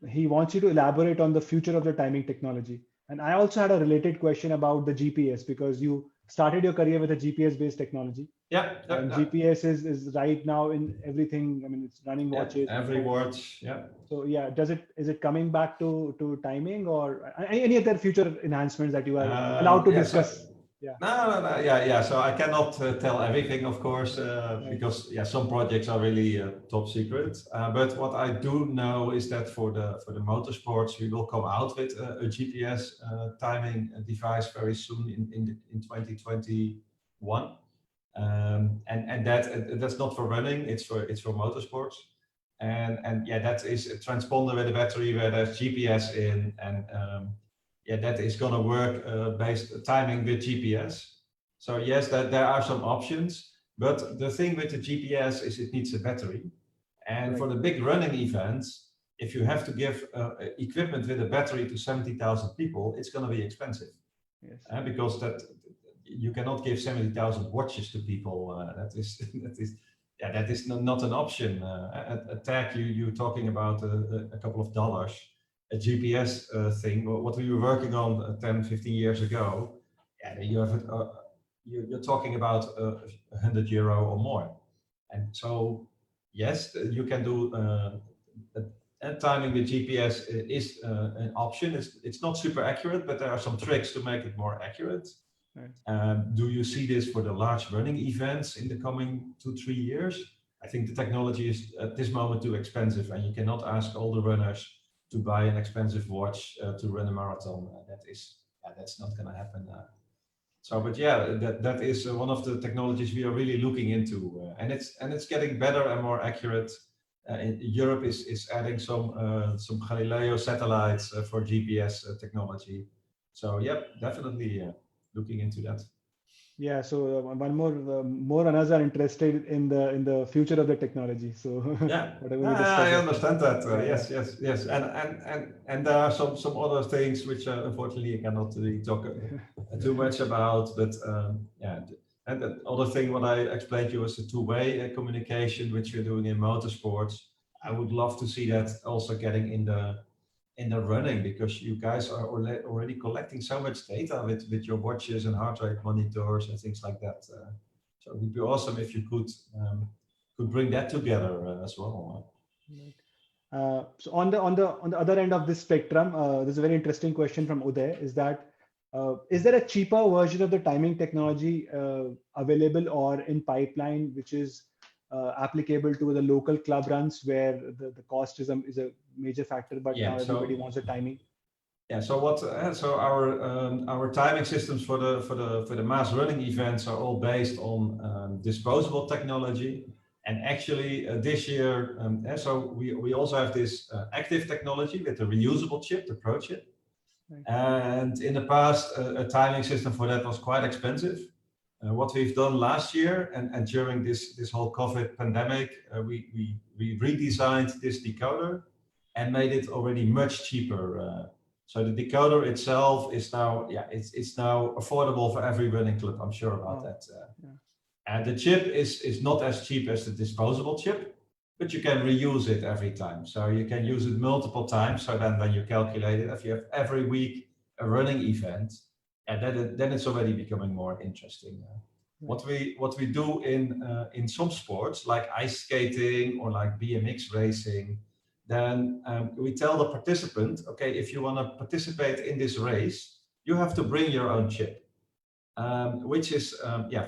He wants you to elaborate on the future of the timing technology. And I also had a related question about the GPS, because you started your career with a GPS-based technology. Yeah. And GPS is right now in everything. I mean, it's running watches. Every watch. Yeah. So yeah, is it coming back to timing, or any other future enhancements that you are allowed to discuss? No. Yeah. So I cannot tell everything, of course, because some projects are really top secret. But what I do know is that for the motorsports, we will come out with a GPS timing device very soon in 2021. And that's not for running; it's for motorsports. And that is a transponder with a battery where there's GPS in, and that is going to work based timing with GPS. So yes, that there are some options, but the thing with the GPS is it needs a battery. And for the big running events, if you have to give equipment with a battery to 70,000 people, it's going to be expensive. Yes. Because that you cannot give 70,000 watches to people. That is not an option. A tag, you're talking about a couple of dollars. A GPS thing, what we were working on 10, 15 years ago, you have you're talking about €100 or more. And so, yes, you can do timing with GPS is an option. It's not super accurate, but there are some tricks to make it more accurate. Right. Do you see this for the large running events in the coming 2-3 years? I think the technology is at this moment too expensive, and you cannot ask all the runners to buy an expensive watch to run a marathon. That's not going to happen. That is one of the technologies we are really looking into, and it's getting better and more accurate. Europe is adding some Galileo satellites for GPS technology. So definitely looking into that. Yeah, so one more runners are interested in the future of the technology. So I understand that. Yes, and there are some other things which unfortunately I cannot really talk too much about. But and the other thing what I explained to you was the two-way communication which we're doing in motorsports. I would love to see that also getting in the running, because you guys are already collecting so much data with your watches and heart rate monitors and things like that. So it would be awesome if you could bring that together as well. So on the other end of this spectrum, there's a very interesting question from Uday. Is that is there a cheaper version of the timing technology available or in pipeline, which is applicable to the local club runs where the cost is a major factor, but now everybody wants the timing? Yeah. So our timing systems for the mass running events are all based on disposable technology. And actually this year, so we also have this active technology with the reusable chip, the Pro chip. Right. And in the past, a timing system for that was quite expensive. What we've done last year and during this whole COVID pandemic, we redesigned this decoder and made it already much cheaper. So the decoder itself is now, it's now affordable for every running club. I'm sure about that. And the chip is not as cheap as the disposable chip, but you can reuse it every time. So you can use it multiple times. So then when you calculate it, if you have every week a running event, and then it's already becoming more interesting. What we do in some sports like ice skating or like BMX racing, then we tell the participant, okay, if you want to participate in this race, you have to bring your own chip, which is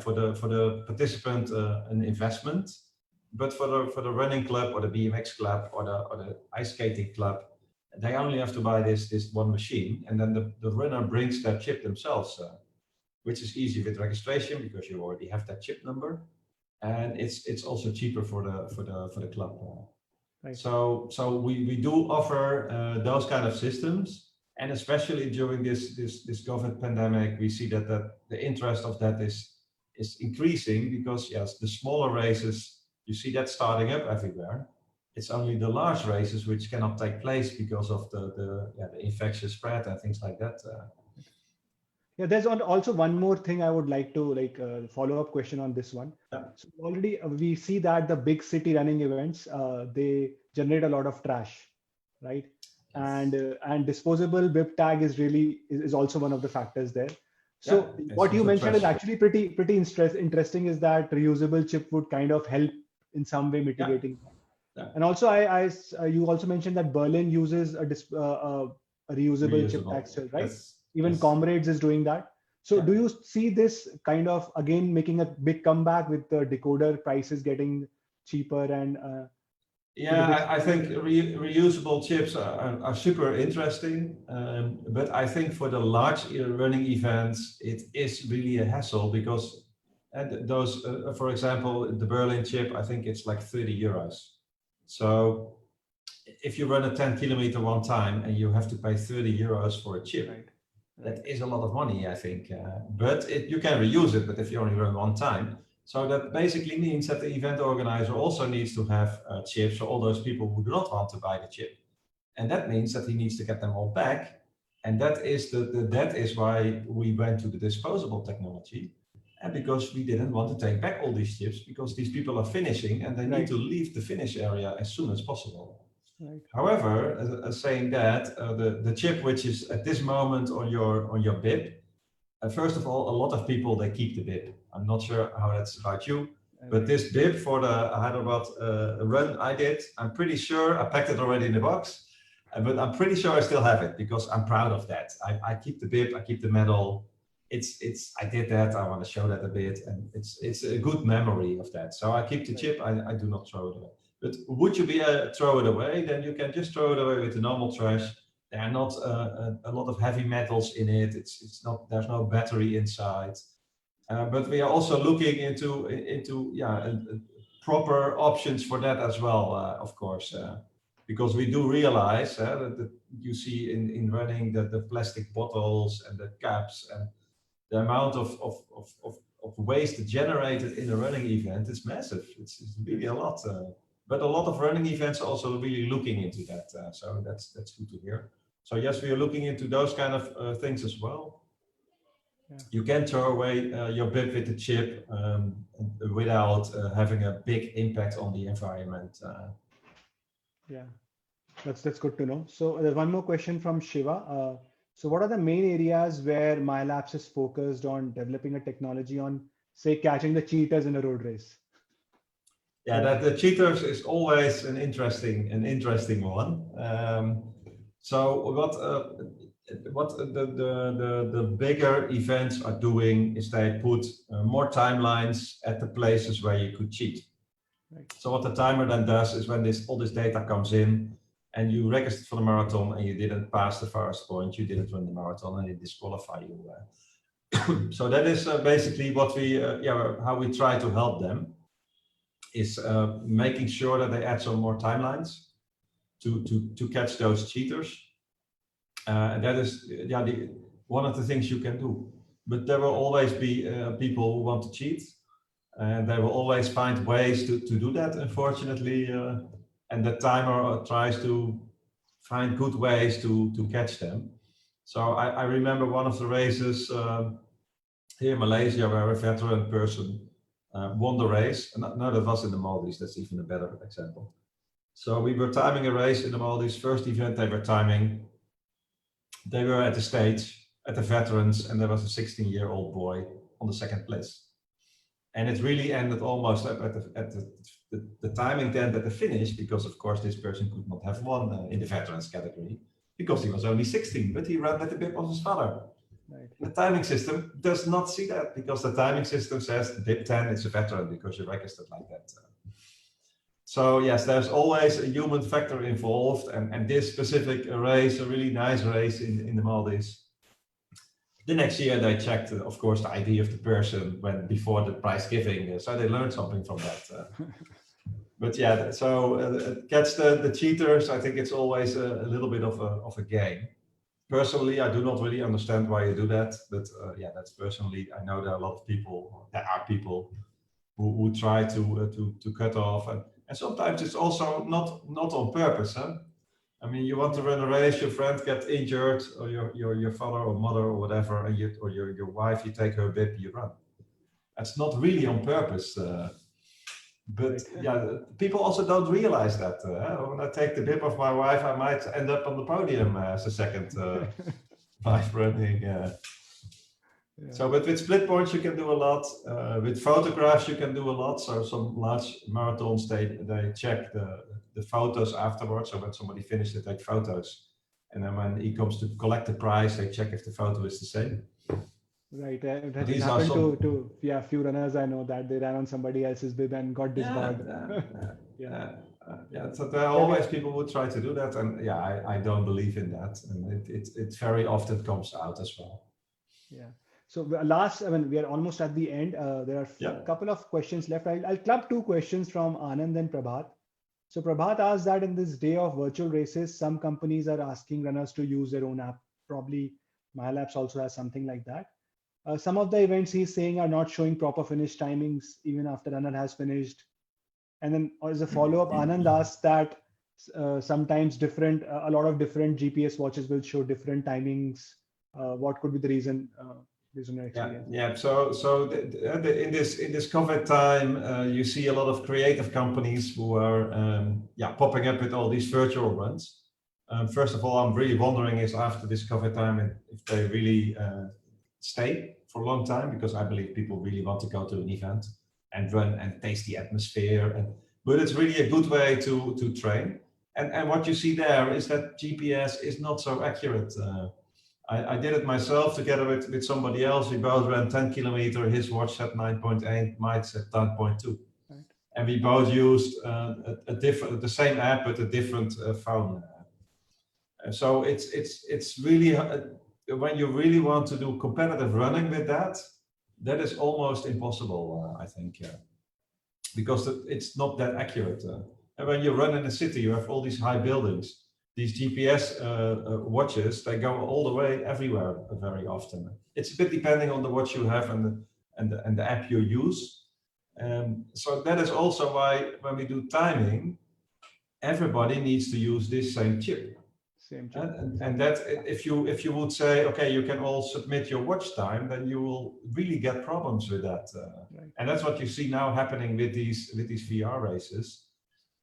for the participant an investment, but for the running club or the BMX club or the ice skating club, they only have to buy this one machine, and then the runner brings that chip themselves, which is easy with registration because you already have that chip number, and it's also cheaper for the club. Right. So we do offer those kind of systems, and especially during this COVID pandemic, we see that the interest of that is increasing, because yes, the smaller races, you see that starting up everywhere. It's only the large races which cannot take place because of the infectious spread and things like that. Yeah, there's also one more thing I would like to follow-up question on this one. Yeah. So already we see that the big city running events, they generate a lot of trash, right? Yes. And disposable bib tag is also one of the factors there. So what you mentioned is actually pretty interesting, is that reusable chip would kind of help in some way mitigating that. Yeah. And also, you also mentioned that Berlin uses a reusable chip tag still, right? Yes. Even Comrades is doing that. So Yeah. do you see this kind of again making a big comeback with the decoder prices getting cheaper and Yeah, I think reusable chips are super interesting, but I think for the large running events, it is really a hassle because those, for example, the Berlin chip, I think it's like 30 euros. So if you run a 10-kilometer one time and you have to pay 30 euros for a chip, right. that is a lot of money, I think. But you can reuse it, but if you only run one time. So that basically means that the event organizer also needs to have chips for all those people who do not want to buy the chip. And that means that he needs to get them all back. And that is that is why we went to the disposable technology. And because we didn't want to take back all these chips, because these people are finishing and they need to leave the finish area as soon as possible. Right. However, saying that, the chip which is at this moment on your bib, first of all, a lot of people, they keep the bib. I'm not sure how that's about you, but this bib for the Hyderabad run I did, I'm pretty sure I packed it already in the box, but I'm pretty sure I still have it because I'm proud of that. I keep the bib, I keep the medal. I did that, I want to show that a bit, and it's a good memory of that. So I keep the chip, I do not throw it away. But would you throw it away, then you can just throw it away with the normal trash. There are not a lot of heavy metals in it. It's not. There's no battery inside. But we are also looking into proper options for that as well, of course, because we do realize that you see in running the plastic bottles and the caps and the amount of waste generated in a running event is massive. It's really a lot. But a lot of running events are also really looking into that. So that's good to hear. So yes, we are looking into those kind of things as well. Yeah. You can throw away your bib with the chip without having a big impact on the environment. Yeah, that's good to know. So there's one more question from Shiva. So what are the main areas where Mylaps is focused on developing a technology on, say, catching the cheaters in a road race? Yeah, that the cheaters is always an interesting one. So what the bigger events are doing is they put more timelines at the places where you could cheat. Right. So what the timer then does is when all this data comes in and you registered for the marathon and you didn't pass the first point, you didn't run the marathon, and it disqualify you. So that is basically what how we try to help them. Is making sure that they add some more timelines to catch those cheaters. And that is one of the things you can do. But there will always be people who want to cheat, and they will always find ways to do that, unfortunately. And the timer tries to find good ways to catch them. So I remember one of the races here in Malaysia where a veteran person won the race. No, that was in the Maldives. That's even a better example. So we were timing a race in the Maldives. First event they were timing. They were at the stage at the veterans, and there was a 16-year-old boy on the second place. And it really ended almost up at the timing tent at the finish, because of course this person could not have won in the veterans category because he was only 16, but he ran at the bib of his father. Right. The timing system does not see that, because the timing system says bib 10 is a veteran because you registered like that. So yes, there's always a human factor involved, and this specific race, a really nice race in the Maldives. The next year they checked, of course, the ID of the person before the prize giving, so they learned something from that. But yeah, so catch the cheaters. I think it's always a little bit of a game. Personally, I do not really understand why you do that, but yeah, that's personally. I know there are a lot of people. There are people who try to cut off, and sometimes it's also not on purpose. Huh? I mean, you want to run a race, your friend gets injured, or your father or mother or whatever, and your wife, you take her bib, you run. That's not really on purpose. But yeah, people also don't realize that. When I take the bib of my wife, I might end up on the podium as a second wife running. Yeah. So, but with split points you can do a lot. With photographs you can do a lot. So some large marathons, they check the photos afterwards. So when somebody finished, they take photos. And then when he comes to collect the prize, they check if the photo is the same. Right. It has These are happened some. to yeah, few runners I know that they ran on somebody else's bib and got Yeah, disbarred. yeah, Yeah. So there are Yeah, always people who try to do that, and yeah, I don't believe in that, and it very often comes out as well. yeah. So last, I mean, we are almost at the end. There are a Yeah. couple of questions left. I'll club two questions from Anand and Prabhat. So Prabhat asked that in this day of virtual races, some companies are asking runners to use their own app. Probably Mylaps also has something like that. Some of the events he's saying are not showing proper finish timings even after runner has finished. And then as a follow-up, Anand asked that sometimes a lot of different GPS watches will show different timings. What could be the reason based on your experience? Yeah. So in this COVID time, you see a lot of creative companies who are popping up with all these virtual runs. First of all, I'm really wondering is after this COVID time if they really stay for a long time, because I believe people really want to go to an event and run and taste the atmosphere. But it's really a good way to train. And what you see there is that GPS is not so accurate. I did it myself together with somebody else. We both ran 10 kilometer. His watch said 9.8, mine said 10.2. Right. And we both used the same app, but a different phone. So it's really, when you really want to do competitive running with that is almost impossible, I think, because it's not that accurate. And when you run in a city, you have all these high buildings. These GPS watches, they go all the way everywhere very often. It's a bit depending on the watch you have and the app you use. So that is also why when we do timing, everybody needs to use this same chip. Same chip. And that if you would say, okay, you can all submit your watch time, then you will really get problems with that. Right. And that's what you see now happening with these VR races.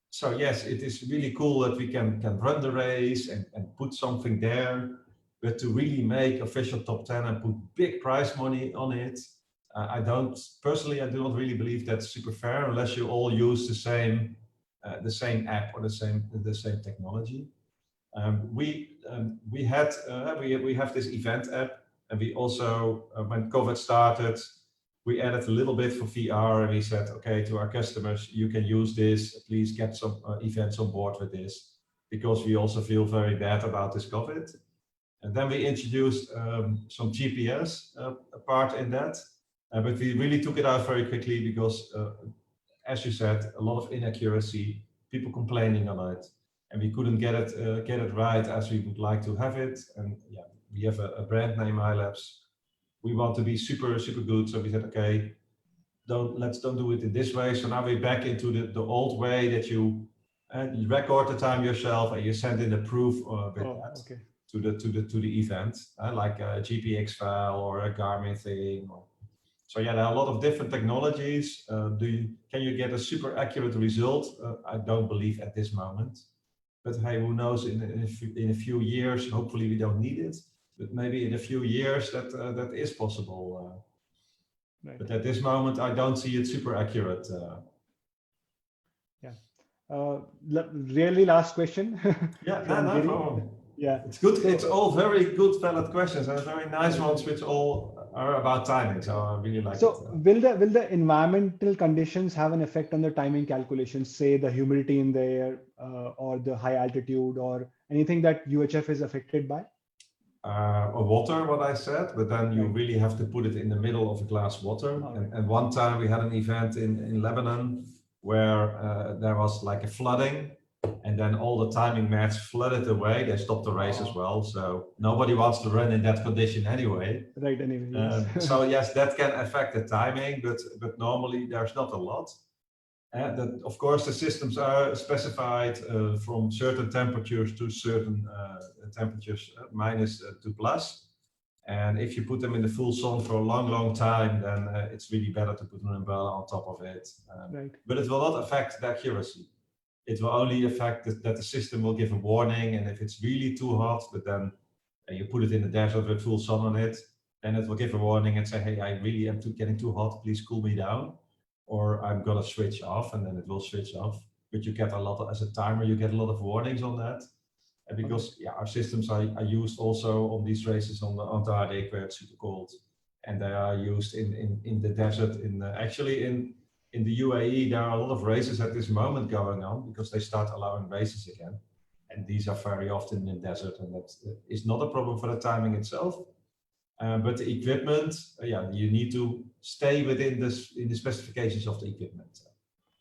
So yes, it is really cool that we can run the race and put something there, but to really make official top 10 and put big prize money on it, I do not really believe that's super fair unless you all use the same app or the same technology. We have this event app, and we also when COVID started, we added a little bit for VR, and we said, okay, to our customers, you can use this, please get some events on board with this, because we also feel very bad about this COVID. And then we introduced some GPS part in that, but we really took it out very quickly because, as you said, a lot of inaccuracy, people complaining on it, and we couldn't get it right as we would like to have it. And yeah, we have a brand name, Mylaps. We want to be super good, so we said, okay, let's don't do it in this way. So now we're back into the old way that you record the time yourself and you send in the proof Okay. to the event, like a GPX file or a Garmin thing. So yeah, there are a lot of different technologies. Can you get a super accurate result? I don't believe at this moment, but hey, who knows? In a few years, hopefully we don't need it. But maybe in a few years that is possible. Right. But at this moment, I don't see it super accurate. Really last question. Yeah, from no Giri. problem. Yeah. It's good. So, It's all very good, valid questions, and very nice ones, which all are about timing. So I really like so it. will the environmental conditions have an effect on the timing calculations? Say the humidity in the air, or the high altitude, or anything that UHF is affected by? Water, what I said, but then you Right. really have to put it in the middle of a glass of water. Right. And one time we had an event in Lebanon where there was like a flooding, and then all the timing mats flooded away. They stopped the race as well. So nobody wants to run in that condition anyway. Right. Anyway. Yes. So yes, that can affect the timing, but normally there's not a lot. That of course the systems are specified from certain temperatures to certain temperatures, minus to plus. And if you put them in the full sun for a long time, then it's really better to put an umbrella on top of it. Right. But it will not affect the accuracy. It will only affect that the system will give a warning, and if it's really too hot, but then you put it in the desert with full sun on it, then it will give a warning and say, hey, I really am getting too hot, please cool me down, or I'm gonna switch off, and then it will switch off. But you get a lot as a timer, you get a lot of warnings on that. And because our systems are used also on these races on the Antarctic where it's super cold, and they are used in the desert. Actually in the UAE, there are a lot of races at this moment going on because they start allowing races again. And these are very often in desert, and that is not a problem for the timing itself. But the equipment, yeah, you need to stay within the specifications of the equipment.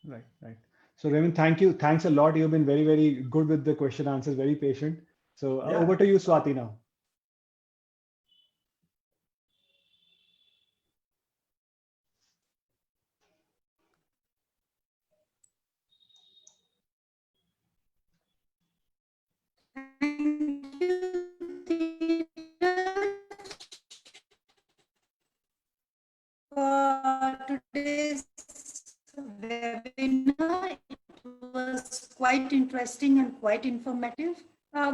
Right, right. So Raymond, thank you. Thanks a lot. You've been very, very good with the question answers, very patient. So Yeah. over to you, Swati, now. Thank you, Dheeraj, for today's webinar. It was quite interesting and quite informative.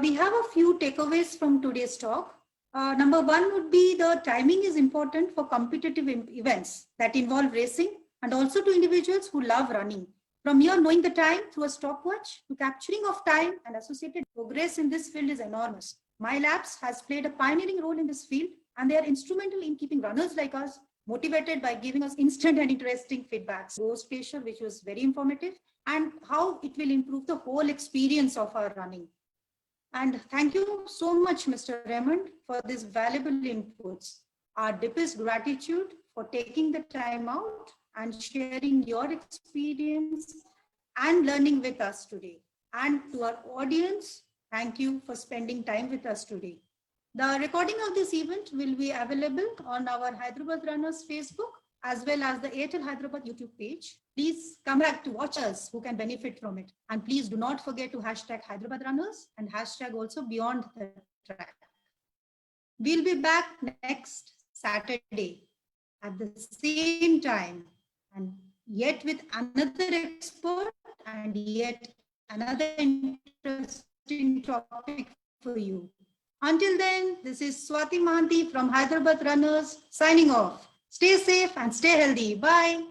We have a few takeaways from today's talk. Number one would be the timing is important for competitive events that involve racing and also to individuals who love running. From here, knowing the time through a stopwatch to capturing of time and associated progress in this field is enormous. Mylaps has played a pioneering role in this field, and they are instrumental in keeping runners like us motivated by giving us instant and interesting feedbacks. Ghost Glacier, which was very informative, and how it will improve the whole experience of our running. And thank you so much, Mr. Raymond, for these valuable inputs. Our deepest gratitude for taking the time out and sharing your experience and learning with us today. And to our audience, thank you for spending time with us today. The recording of this event will be available on our Hyderabad Runners Facebook as well as the Airtel Hyderabad YouTube page. Please come back to watch us who can benefit from it. And please do not forget to hashtag Hyderabad Runners and hashtag also Beyond the Track. We'll be back next Saturday at the same time, and yet with another expert and yet another interesting topic for you. Until then, this is Swati Mahanti from Hyderabad Runners signing off. Stay safe and stay healthy. Bye.